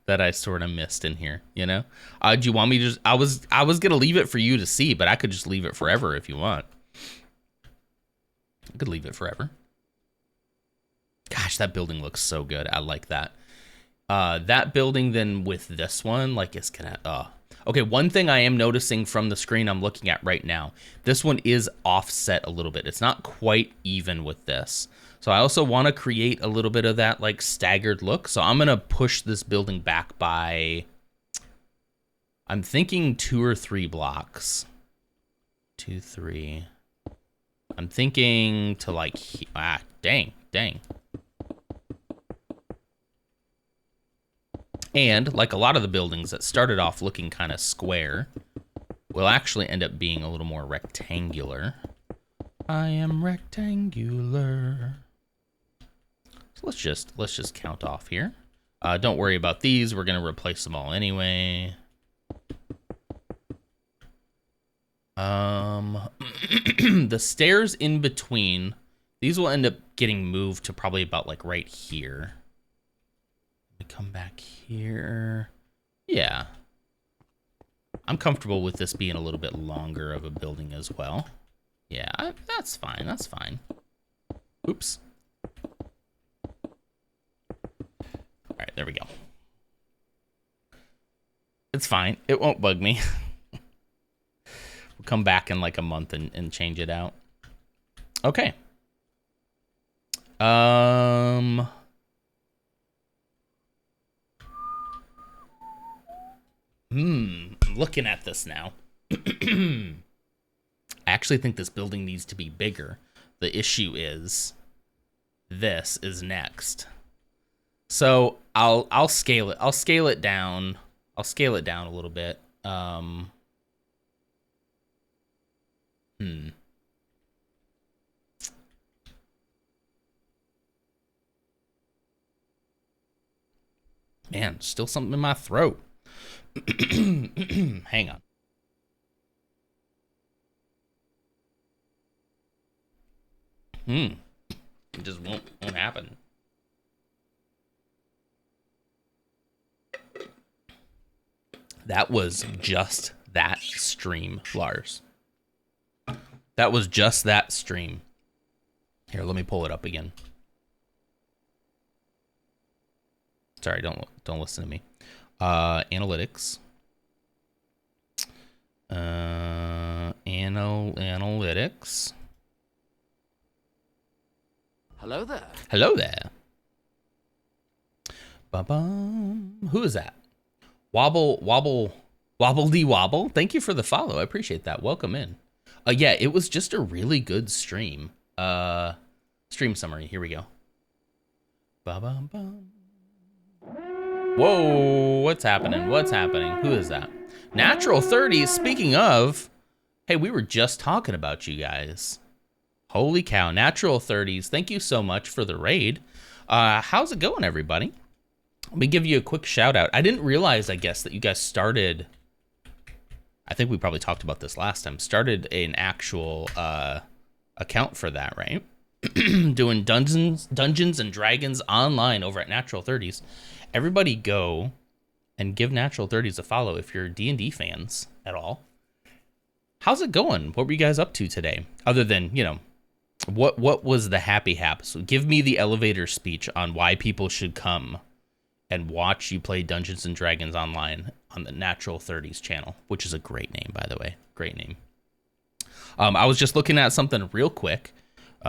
I sort of missed in here, you know? Do you want me to just I was going to leave it for you to see, but I could just leave it forever if you want. I could leave it forever. Gosh, that building looks so good. I like that. That building then with this one, like, it's gonna, okay, one thing I am noticing from the screen I'm looking at right now, this one is offset a little bit. It's not quite even with this. So I also want to create a little bit of that, like, staggered look. So I'm going to push this building back by, I'm thinking 2 or 3 blocks. 2, 3. I'm thinking to, like, dang. And like a lot of the buildings that started off looking kind of square will actually end up being a little more rectangular. I am rectangular. So let's just count off here. Don't worry about these. We're gonna replace them all anyway. The stairs in between, these will end up getting moved to probably about like right here. We come back here. Yeah. I'm comfortable with this being a little bit longer of a building as well. Yeah, that's fine. That's fine. Oops. All right, there we go. It's fine. It won't bug me. We'll come back in like a month and change it out. Okay. I'm looking at this now. I actually think this building needs to be bigger. The issue is this is next. So I'll scale it. I'll scale it down. I'll scale it down a little bit. Man, still something in my throat. Hang on. It just won't happen. That was just that stream, Lars. That was just that stream. Here, let me pull it up again. Sorry, don't listen to me. Analytics. Analytics. Hello there. Hello there. Ba-bum. Who is that? Wobble. Thank you for the follow. I appreciate that. Welcome in. Yeah, it was just a really good stream. Stream summary. Here we go. Ba-bum-bum. Whoa, what's happening? What's happening? Who is that? Natural 30s. Speaking of, hey, we were just talking about you guys. Holy cow, Natural 30s. Thank you so much for the raid. How's it going, everybody? Let me give you a quick shout out. I didn't realize, I guess, that you guys started, I think we probably talked about this last time, started an actual account for that, right? Doing Dungeons and Dragons online over at Natural 30s. Everybody go and give Natural 30s a follow if you're D&D fans at all. How's it going? What were you guys up to today? Other than, you know, what was the happy hap? So give me the elevator speech on why people should come and watch you play Dungeons and Dragons online on the Natural 30s channel, which is a great name, by the way. Great name. I was just looking at something real quick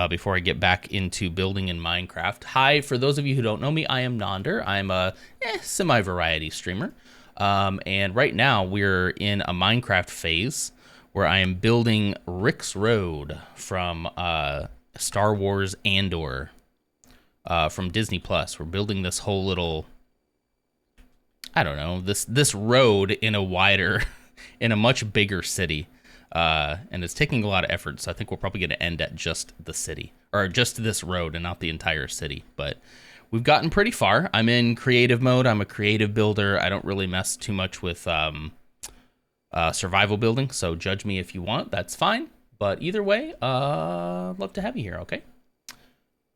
before I get back into building in Minecraft. Hi, for those of you who don't know me, I am Nonder. I'm a semi-variety streamer. And right now we're in a Minecraft phase where I am building Rix Road from Star Wars Andor from Disney Plus. We're building this whole little, I don't know, this road in a wider, in a much bigger city. And it's taking a lot of effort, so I think we're probably going to end at just the city, or just this road and not the entire city. But we've gotten pretty far. I'm in creative mode. I'm a creative builder. I don't really mess too much with survival building, so judge me if you want. That's fine. But either way, love to have you here, okay?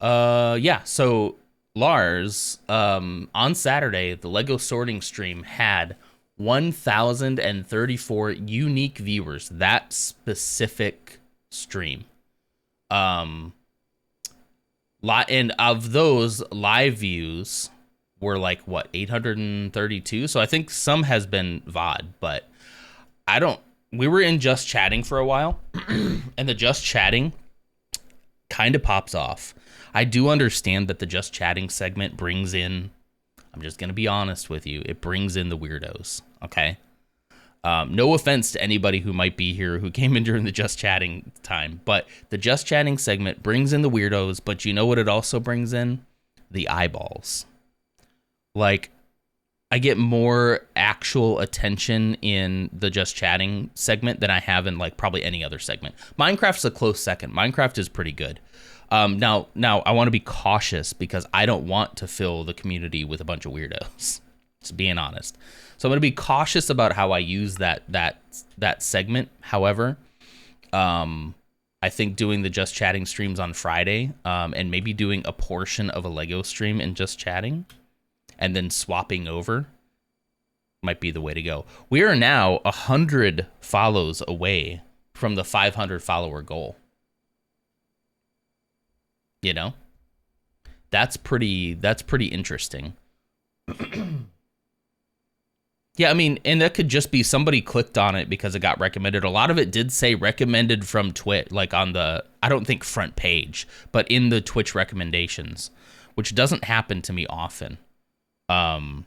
Yeah, so Lars, on Saturday, the Lego sorting stream had 1,034 unique viewers. That specific stream. And of those, live views were like, what, 832? So I think some has been VOD, but we were in just chatting for a while, and the just chatting kind of pops off. I do understand that the just chatting segment brings in, I'm just going to be honest with you, it brings in the weirdos, okay? No offense to anybody who might be here who came in during the just chatting time, but the just chatting segment brings in the weirdos, but you know what it also brings in? The eyeballs. Like, I get more actual attention in the just chatting segment than I have in like probably any other segment. Minecraft's a close second. Minecraft is pretty good. Now I want to be cautious because I don't want to fill the community with a bunch of weirdos. Just being honest. So I'm going to be cautious about how I use that segment. However, I think doing the just chatting streams on Friday, and maybe doing a portion of a Lego stream and just chatting, and then swapping over might be the way to go. We are now 100 follows away from the 500 follower goal. You know, that's pretty interesting. Yeah, I mean, and that could just be somebody clicked on it because it got recommended. A lot of it did say recommended from Twitch, like on the, I don't think front page, but in the Twitch recommendations, which doesn't happen to me often. But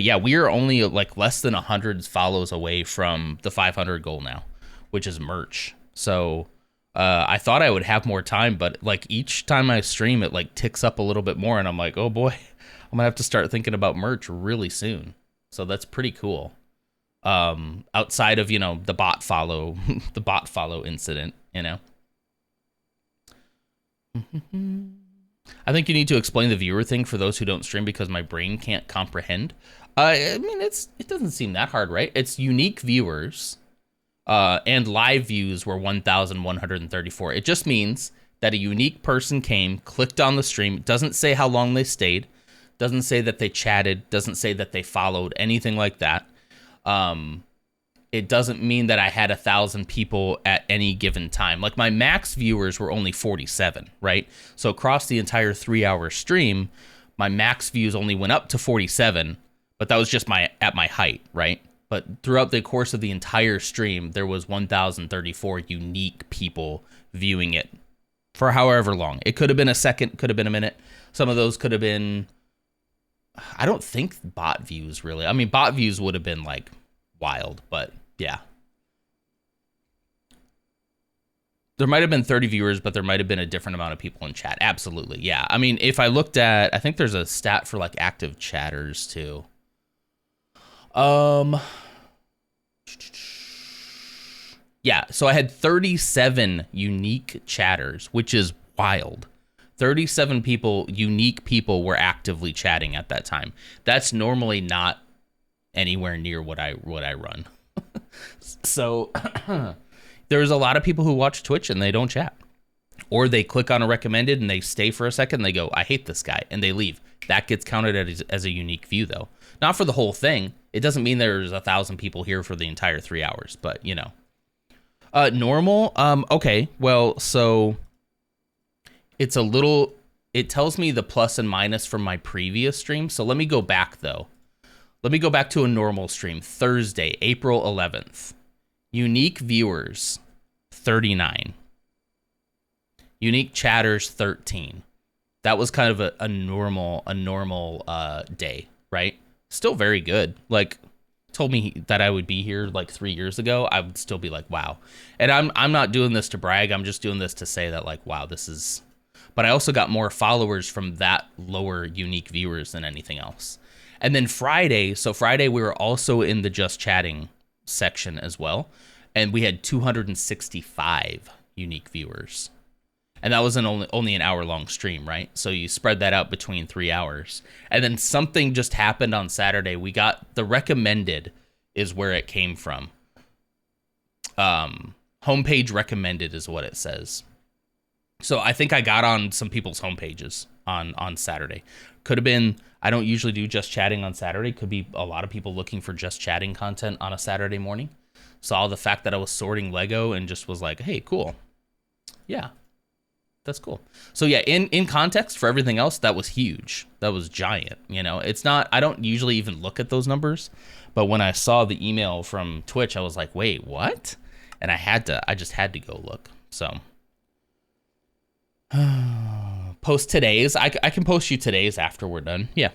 yeah, we are only like less than 100 follows away from the 500 goal now, which is merch. So I thought I would have more time, but like each time I stream, it like ticks up a little bit more, and I'm like, oh boy, I'm gonna have to start thinking about merch really soon. So that's pretty cool. Outside of, you know, the bot follow, the bot follow incident, you know. I think you need to explain the viewer thing for those who don't stream because my brain can't comprehend. I mean, it doesn't seem that hard, right? It's unique viewers, and live views were 1,134. It just means that a unique person came, clicked on the stream. It doesn't say how long they stayed. Doesn't say that they chatted, doesn't say that they followed, anything like that. It doesn't mean that I had 1,000 people at any given time. Like my max viewers were only 47, right? So across the entire 3-hour stream, my max views only went up to 47, but that was just at my height, right? But throughout the course of the entire stream, there was 1,034 unique people viewing it for however long. It could have been a second, could have been a minute. Some of those could have been, I don't think bot views really. I mean, bot views would have been like wild, but yeah. There might have been 30 viewers, but there might have been a different amount of people in chat. Absolutely. Yeah. I mean, if I looked at, I think there's a stat for like active chatters too. Yeah. So I had 37 unique chatters, which is wild. 37 people, unique people, were actively chatting at that time. That's normally not anywhere near what I run. So there's a lot of people who watch Twitch and they don't chat, or they click on a recommended and they stay for a second and they go, I hate this guy, and they leave. That gets counted as a unique view though. Not for the whole thing. It doesn't mean there's 1,000 people here for the entire 3 hours, but you know. Normal. Okay. Well, so it's a little, it tells me the plus and minus from my previous stream. So let me go back though. Let me go back to a normal stream. Thursday, April 11th. Unique viewers, 39. Unique chatters, 13. That was kind of a normal day, right? Still very good. Like, told me that I would be here like 3 years ago, I would still be like, wow. And I'm not doing this to brag. I'm just doing this to say that like, wow, this is. But I also got more followers from that lower unique viewers than anything else. And then Friday, so Friday we were also in the just chatting section as well, and we had 265 unique viewers. And that was only an hour-long stream, right? So you spread that out between 3 hours. And then something just happened on Saturday. We got the recommended is where it came from. Homepage recommended is what it says. So I think I got on some people's homepages on Saturday. Could have been, I don't usually do just chatting on Saturday. Could be a lot of people looking for just chatting content on a Saturday morning. Saw the fact that I was sorting Lego and just was like, hey, cool. Yeah. That's cool. So yeah, in context for everything else, that was huge. That was giant. You know, it's not, I don't usually even look at those numbers, but when I saw the email from Twitch, I was like, wait, what? And I just had to go look. So post today's, I can post you today's after we're done. Yeah.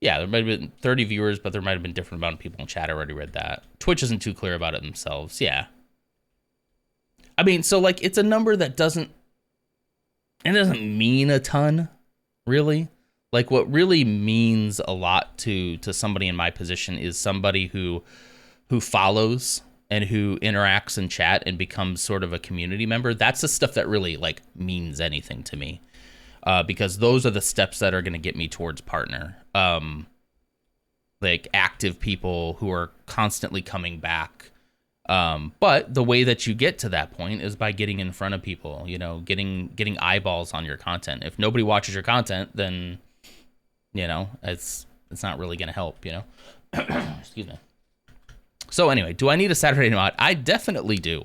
Yeah, there might have been 30 viewers, but there might have been different amount of people in chat. I already read that. Twitch isn't too clear about it themselves. Yeah. I mean, so like it's a number that doesn't mean a ton, really. Like what really means a lot to somebody in my position is somebody who follows and who interacts in chat and becomes sort of a community member. That's the stuff that really like means anything to me. Because those are the steps that are going to get me towards partner. Like active people who are constantly coming back. But the way that you get to that point is by getting in front of people, you know, getting eyeballs on your content. If nobody watches your content, then, you know, it's not really going to help, you know. Excuse me. So anyway, do I need a Saturday mod? I definitely do.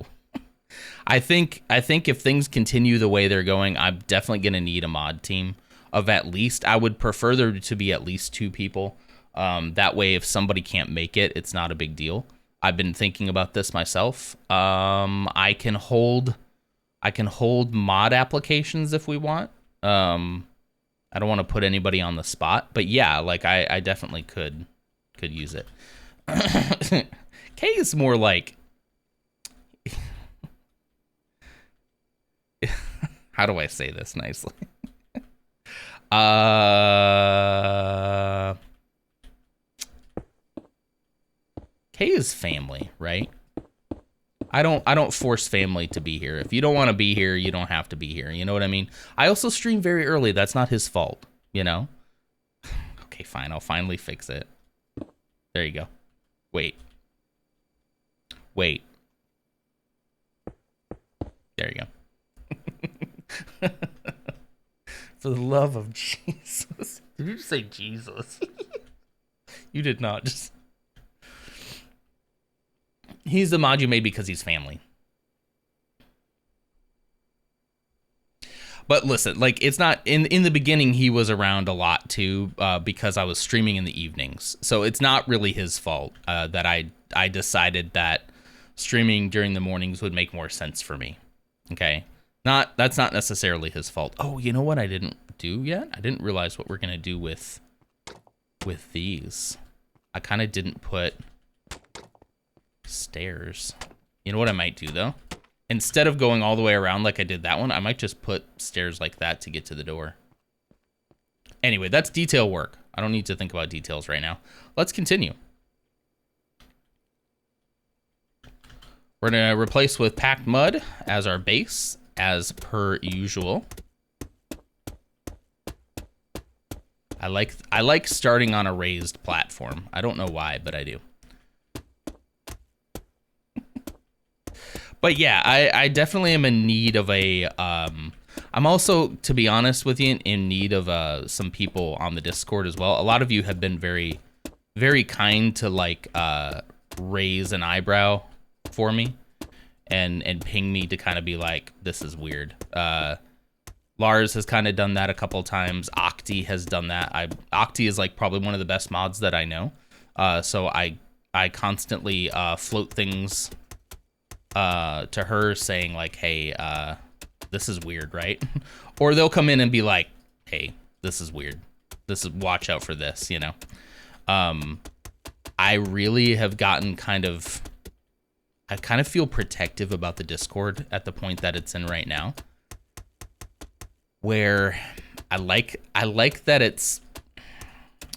I think if things continue the way they're going, I'm definitely gonna need a mod team of at least. I would prefer there to be at least 2 people. That way, if somebody can't make it, it's not a big deal. I've been thinking about this myself. I can hold mod applications if we want. I don't want to put anybody on the spot, but yeah, like I definitely could use it. K is more like, how do I say this nicely? K is family, right? I don't force family to be here. If you don't want to be here, you don't have to be here. You know what I mean? I also stream very early. That's not his fault, you know? Okay, fine. I'll finally fix it. There you go. Wait. There you go. For the love of Jesus. Did you just say Jesus? You did not. Just... He's the mod you made because he's family. But listen, like, it's not in the beginning, he was around a lot too, because I was streaming in the evenings. So it's not really his fault that I decided that streaming during the mornings would make more sense for me. Okay, that's not necessarily his fault. Oh, you know what I didn't do yet? I didn't realize what we're gonna do with these. I kind of didn't put stairs. You know what I might do though? Instead of going all the way around like I did that one, I might just put stairs like that to get to the door. Anyway, that's detail work. I don't need to think about details right now. Let's continue. We're gonna replace with packed mud as our base, as per usual. I like starting on a raised platform. I don't know why, but I do. But yeah, I definitely am in need of a, I'm also, to be honest with you, in need of some people on the Discord as well. A lot of you have been very, very kind to like raise an eyebrow for me and ping me to kind of be like, this is weird. Lars has kind of done that a couple times. Octi has done that. Octi is like probably one of the best mods that I know. So I constantly float things to her saying like, hey, this is weird, right? Or they'll come in and be like, hey, this is weird. Watch out for this, you know? I really have gotten I kind of feel protective about the Discord at the point that it's in right now, where I like that it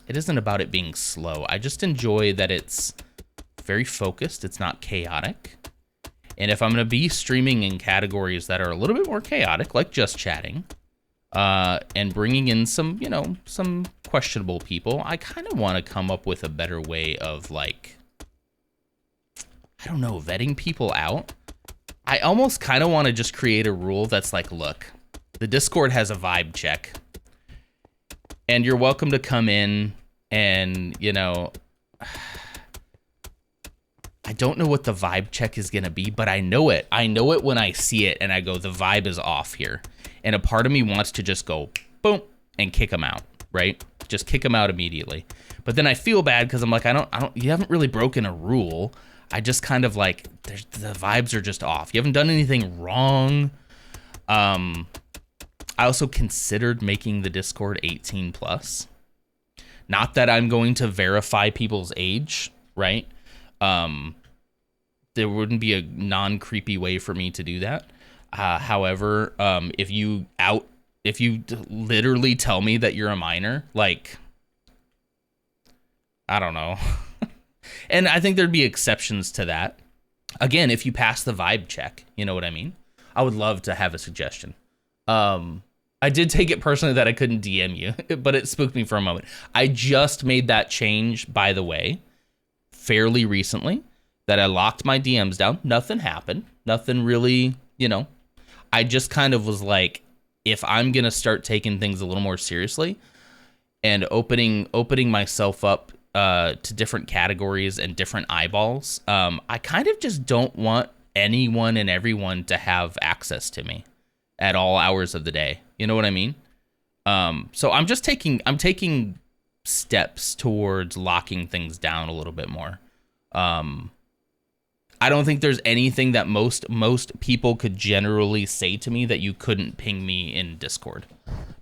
isn't about it being slow. I just enjoy that it's very focused. It's not chaotic. And if I'm going to be streaming in categories that are a little bit more chaotic, like just chatting, and bringing in some, you know, some questionable people, I kind of want to come up with a better way of, like, I don't know, vetting people out. I almost kind of want to just create a rule that's like, look, the Discord has a vibe check, and you're welcome to come in and, you know... I don't know what the vibe check is going to be, but I know it. I know it when I see it and I go, the vibe is off here. And a part of me wants to just go, boom, and kick them out, right? Just kick them out immediately. But then I feel bad because I'm like, you haven't really broken a rule. I just kind of like, the vibes are just off. You haven't done anything wrong. I also considered making the Discord 18 plus. Not that I'm going to verify people's age, right? There wouldn't be a non-creepy way for me to do that. However, if you literally tell me that you're a minor, like, I don't know. And I think there'd be exceptions to that. Again, if you pass the vibe check, you know what I mean? I would love to have a suggestion. I did take it personally that I couldn't DM you, but it spooked me for a moment. I just made that change, by the way, fairly recently, that I locked my DMs down. Nothing happened. Nothing really, you know. I just kind of was like, if I'm going to start taking things a little more seriously and opening myself up to different categories and different eyeballs, I kind of just don't want anyone and everyone to have access to me at all hours of the day. You know what I mean? So I'm taking steps towards locking things down a little bit more. I don't think there's anything that most people could generally say to me that you couldn't ping me in Discord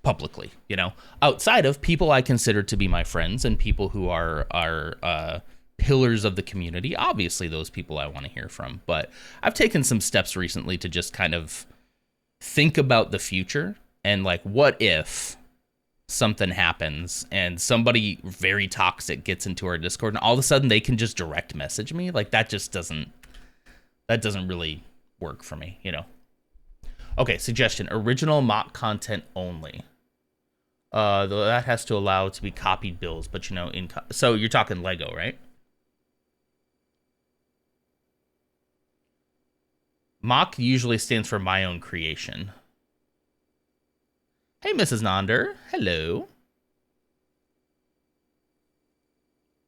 publicly, you know, outside of people I consider to be my friends and people who are pillars of the community. Obviously, those people I want to hear from. But I've taken some steps recently to just kind of think about the future and like, what if something happens and somebody very toxic gets into our Discord and all of a sudden they can just direct message me? Like, that just doesn't really work for me, you know? Okay, suggestion, original mock content only. Though that has to allow it to be copied bills, but you know, so you're talking Lego, right? Mock usually stands for my own creation. Hey, Mrs. Nonder. Hello.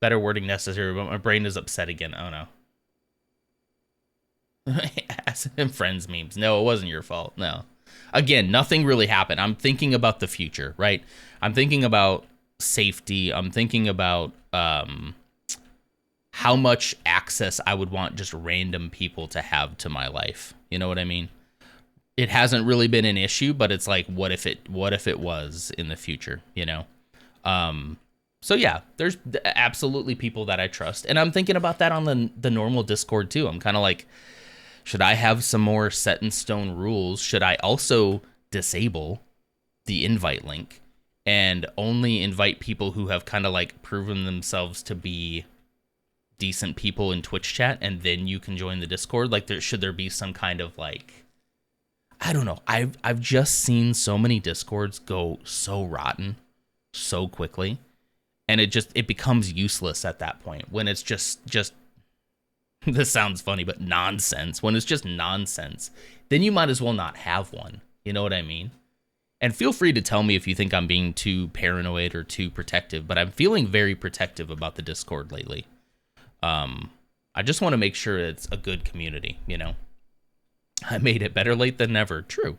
Better wording necessary, but my brain is upset again. Oh, no. As in friends memes. No, it wasn't your fault. No. Again, nothing really happened. I'm thinking about the future, right? I'm thinking about safety. I'm thinking about how much access I would want just random people to have to my life. You know what I mean? It hasn't really been an issue, but it's like, what if it was in the future, you know? So yeah, there's absolutely people that I trust. And I'm thinking about that on the normal Discord too. I'm kind of like, should I have some more set in stone rules? Should I also disable the invite link and only invite people who have kind of like proven themselves to be decent people in Twitch chat, and then you can join the Discord? Like, should there be some kind of like, I don't know. I've just seen so many Discords go so rotten so quickly, and it becomes useless at that point when it's just this sounds funny, but nonsense. When it's just nonsense, then you might as well not have one. You know what I mean? And feel free to tell me if you think I'm being too paranoid or too protective, but I'm feeling very protective about the Discord lately. I just want to make sure it's a good community, you know? I made it, better late than never. True.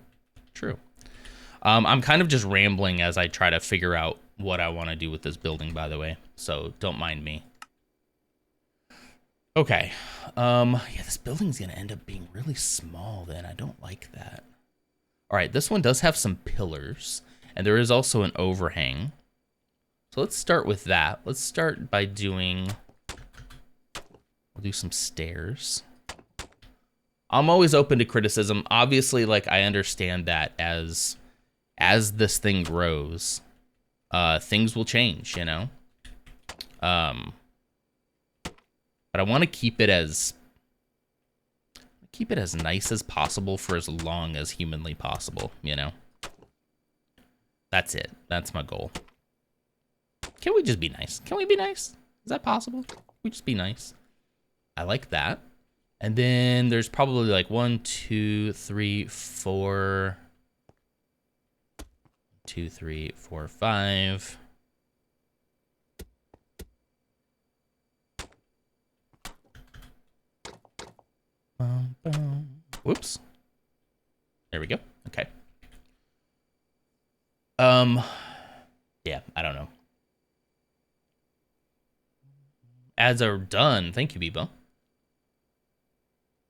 I'm kind of just rambling as I try to figure out what I want to do with this building, by the way, so don't mind me. Okay. Yeah, this building's gonna end up being really small then. I don't like that. All right, this one does have some pillars, and there is also an overhang. So let's start with that. Let's start by doing... We'll do some stairs. I'm always open to criticism. Obviously, like, I understand that as this thing grows, things will change, you know? But I want to keep it as nice as possible for as long as humanly possible, you know? That's it. That's my goal. Can we just be nice? Can we be nice? Is that possible? Can we just be nice? I like that. And then there's probably like 1, 2, 3, 4. 2, 3, 4, 5. Whoops. There we go. Okay. Yeah, I don't know. Ads are done. Thank you, Bebo.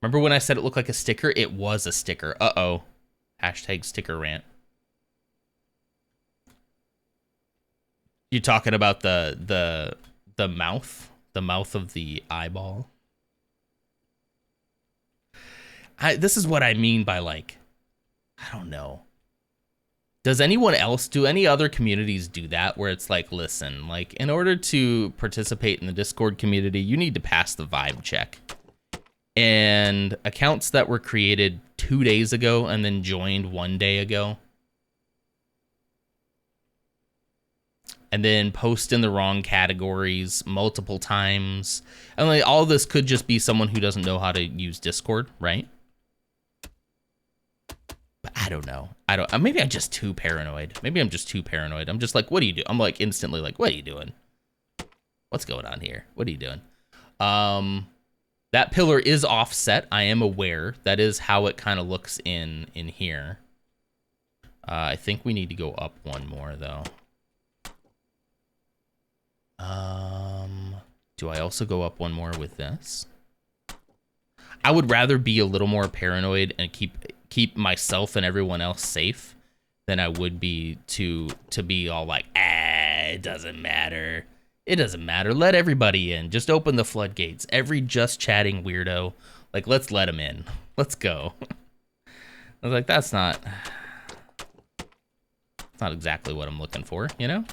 Remember when I said it looked like a sticker? It was a sticker. Uh-oh. Hashtag sticker rant. You talking about the mouth? The mouth of the eyeball? This is what I mean by, like, I don't know. Does anyone else, do any other communities do that where it's like, listen, like, in order to participate in the Discord community, you need to pass the vibe check. And accounts that were created 2 days ago and then joined 1 day ago, and then post in the wrong categories multiple times, and like, all this could just be someone who doesn't know how to use Discord, right? But I don't know. Maybe I'm just too paranoid. Maybe I'm just too paranoid. I'm just like, what do you do? I'm like instantly like, what are you doing? What's going on here? What are you doing? That pillar is offset. I am aware. That is how it kind of looks in here. I think we need to go up one more though. Do I also go up one more with this? I would rather be a little more paranoid and keep myself and everyone else safe than I would be to be all like, it doesn't matter. It doesn't matter. Let everybody in. Just open the floodgates. Every just chatting weirdo, like, let's let them in. Let's go. I was like, that's not exactly what I'm looking for, you know?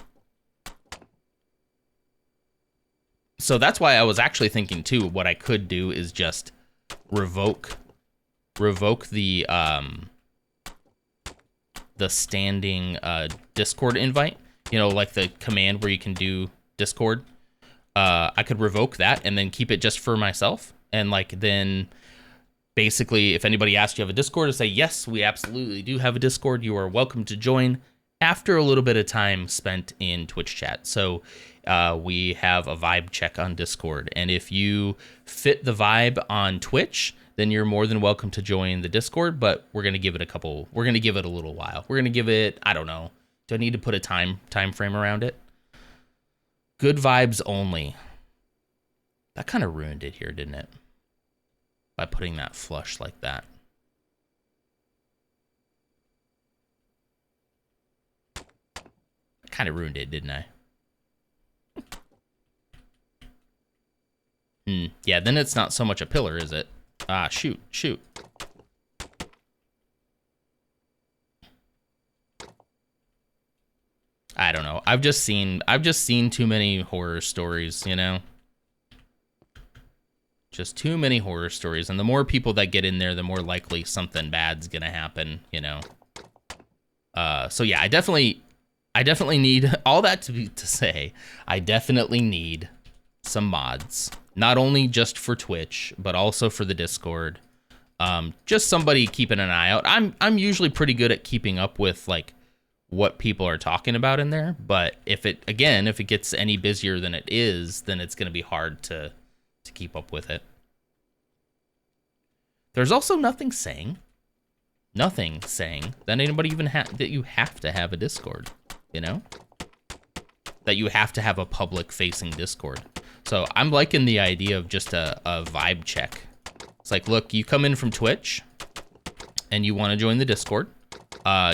So that's why I was actually thinking too, what I could do is just revoke the standing Discord invite, you know, like the command where you can do Discord. I could revoke that and then keep it just for myself. And like, then basically if anybody asks you have a Discord, to say, yes, we absolutely do have a Discord. You are welcome to join after a little bit of time spent in Twitch chat. So we have a vibe check on Discord. And if you fit the vibe on Twitch, then you're more than welcome to join the Discord, but we're going to give it a little while. We're going to give it, I don't know. Do I need to put a time frame around it? Good vibes only. That kind of ruined it here, didn't it? By putting that flush like that. Kind of ruined it, didn't I? Yeah, then it's not so much a pillar, is it? Ah, shoot. I don't know. I've just seen too many horror stories, you know? Just too many horror stories, and the more people that get in there, the more likely something bad's gonna happen, you know? So yeah, I definitely need all that to say. I definitely need some mods, not only just for Twitch, but also for the Discord. Just somebody keeping an eye out. I'm usually pretty good at keeping up with like what people are talking about in there, but if it gets any busier than it is, then it's going to be hard to keep up with it. There's also nothing saying that anybody even that you have to have a Discord, you know? That you have to have a public facing Discord. So I'm liking the idea of just a vibe check. It's like, look, you come in from Twitch and you want to join the Discord.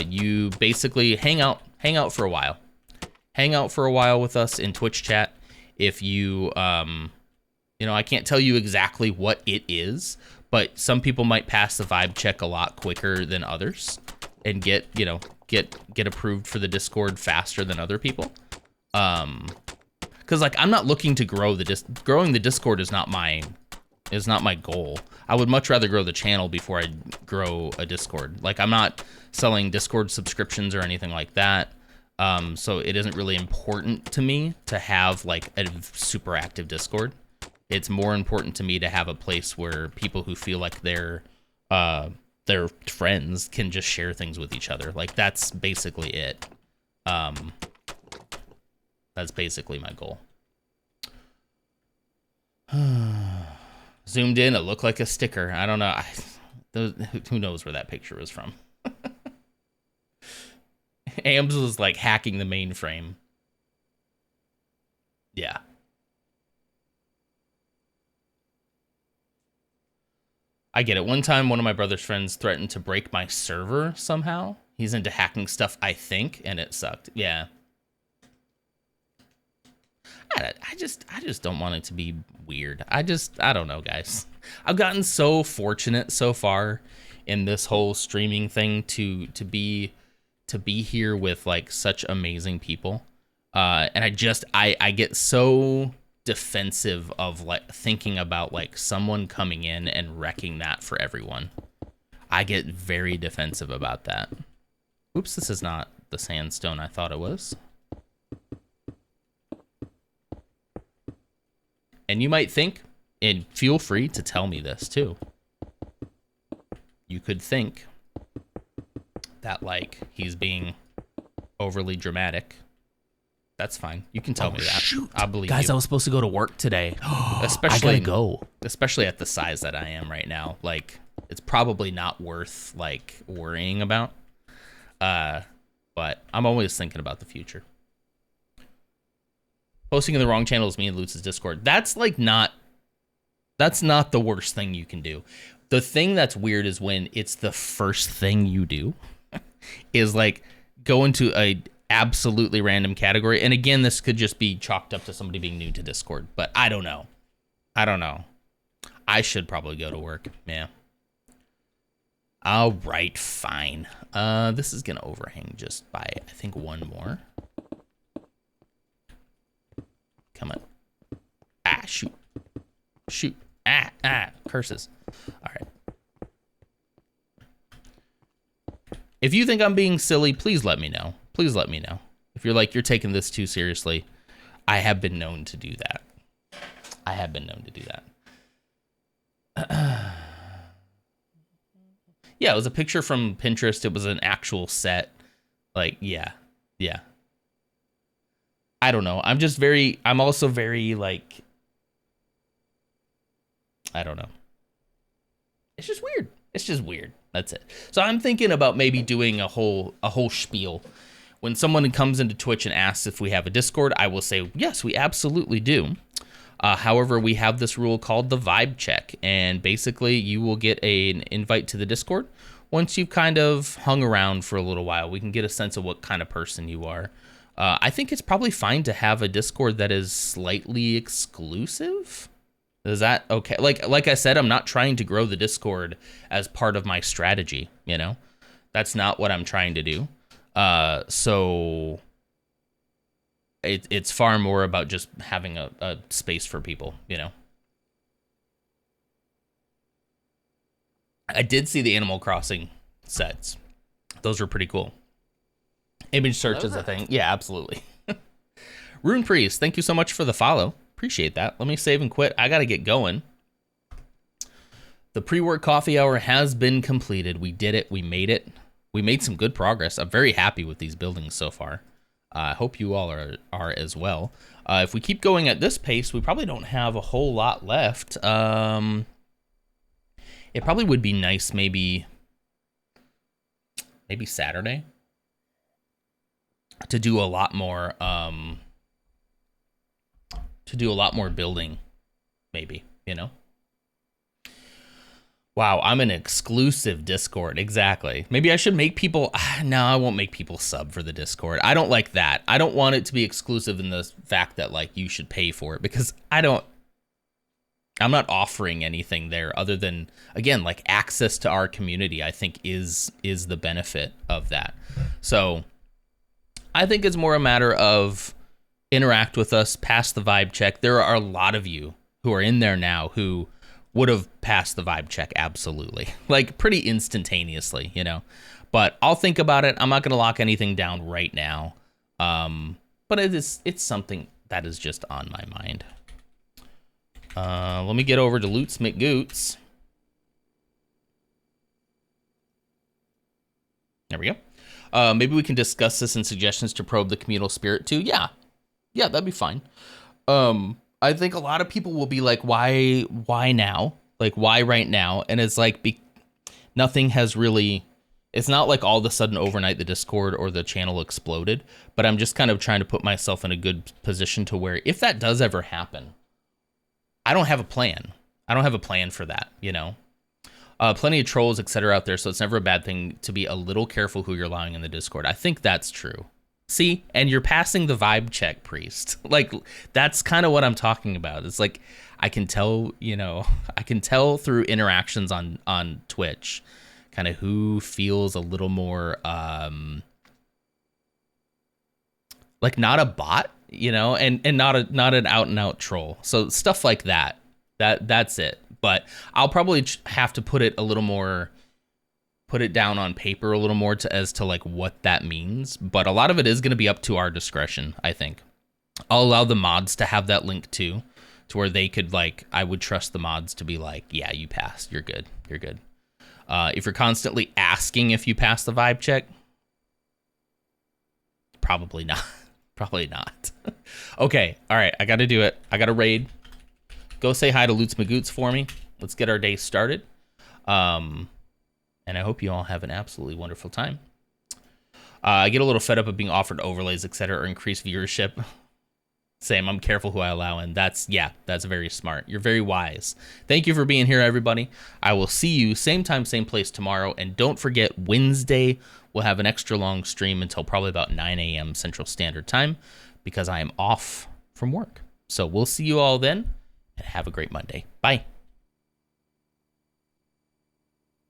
You basically hang out for a while. Hang out for a while with us in Twitch chat. If you, you know, I can't tell you exactly what it is, but some people might pass the vibe check a lot quicker than others and get approved for the Discord faster than other people. Because like, I'm not looking to grow growing the Discord is not my goal. I would much rather grow the channel before I grow a Discord. Like, I'm not selling Discord subscriptions or anything like that. So it isn't really important to me to have like a super active Discord. It's more important to me to have a place where people who feel like their friends can just share things with each other. Like, that's basically it. That's basically my goal. Zoomed in, it looked like a sticker. I don't know. Who knows where that picture was from? Ams was like hacking the mainframe. Yeah. I get it. One time, one of my brother's friends threatened to break my server somehow. He's into hacking stuff, I think, and it sucked. Yeah. I just don't want it to be weird. I don't know, guys. I've gotten so fortunate so far in this whole streaming thing to be here with like such amazing people. And I get so defensive of like thinking about like someone coming in and wrecking that for everyone. I get very defensive about that. Oops, this is not the sandstone I thought it was. And you might think, and feel free to tell me this too, you could think that like he's being overly dramatic. That's fine. You can tell me that. Shoot. I believe Guys, you. I was supposed to go to work today. Especially, I gotta go. especially at the size that I am right now. Like, it's probably not worth like worrying about. But I'm always thinking about the future. Posting in the wrong channel is me and Lutz's Discord. That's like not. That's not the worst thing you can do. The thing that's weird is when it's the first thing you do. Is like go into a absolutely random category. And again, this could just be chalked up to somebody being new to Discord, but I don't know. I should probably go to work. Yeah. All right, fine. This is gonna overhang just by, I think, one more. Come on. Ah, shoot. Shoot. Curses. All right. If you think I'm being silly, please let me know. Please let me know. If you're like, you're taking this too seriously, I have been known to do that. Yeah, it was a picture from Pinterest. It was an actual set. Like, yeah. I don't know. I'm also very, like, I don't know. It's just weird. That's it. So I'm thinking about maybe doing a whole spiel. When someone comes into Twitch and asks if we have a Discord, I will say, yes, we absolutely do. However, we have this rule called the vibe check, and basically you will get an invite to the Discord once you've kind of hung around for a little while. We can get a sense of what kind of person you are. I think it's probably fine to have a Discord that is slightly exclusive. Is that okay? Like I said, I'm not trying to grow the Discord as part of my strategy, you know? That's not what I'm trying to do. So it's far more about just having a space for people, you know? I did see the Animal Crossing sets. Those were pretty cool. Image search is a thing. Yeah, absolutely. Rune Priest, thank you so much for the follow. Appreciate that. Let me save and quit. I got to get going. The pre-work coffee hour has been completed. We did it. We made it. We made some good progress. I'm very happy with these buildings so far. I hope you all are as well. If we keep going at this pace, we probably don't have a whole lot left. It probably would be nice maybe Saturday to do a lot more building, maybe, you know? Wow, I'm an exclusive Discord. Exactly. Maybe I should make people... No, I won't make people sub for the Discord. I don't like that. I don't want it to be exclusive in the fact that, like, you should pay for it, because I'm not offering anything there other than, again, like, access to our community, I think is the benefit of that. So I think it's more a matter of interact with us, pass the vibe check. There are a lot of you who are in there now who would have passed the vibe check absolutely, like pretty instantaneously, you know. But I'll think about it. I'm not going to lock anything down right now. But it's something that is just on my mind. Let me get over to Loots McGoots. There we go. Maybe we can discuss this in suggestions to probe the communal spirit too. Yeah, that'd be fine. I think a lot of people will be like, why now? Like, why right now? And it's like, nothing has really, it's not like all of a sudden overnight the Discord or the channel exploded, but I'm just kind of trying to put myself in a good position to where if that does ever happen, I don't have a plan. I don't have a plan for that, you know? Plenty of trolls, etc. out there, so it's never a bad thing to be a little careful who you're allowing in the Discord. I think that's true. See, and you're passing the vibe check, Priest. Like, that's kind of what I'm talking about. It's like, I can tell, you know, I can tell through interactions on Twitch kind of who feels a little more, like not a bot, you know, and not an out and out troll. So stuff like that, that's it. But I'll probably have to put it down on paper a little more as to like what that means. But a lot of it is going to be up to our discretion, I think. I'll allow the mods to have that link too, to where they could, like, I would trust the mods to be like, yeah, you passed, you're good. If you're constantly asking if you passed the vibe check, probably not. Probably not. Okay. All right. I got to do it. I got to raid. Go say hi to Loots Magoots for me. Let's get our day started. And I hope you all have an absolutely wonderful time. I get a little fed up of being offered overlays, etc., or increased viewership. Same. I'm careful who I allow in. That's very smart. You're very wise. Thank you for being here, everybody. I will see you same time, same place tomorrow. And don't forget, Wednesday, we'll have an extra long stream until probably about 9 a.m. Central Standard Time because I am off from work. So we'll see you all then, and have a great Monday. Bye.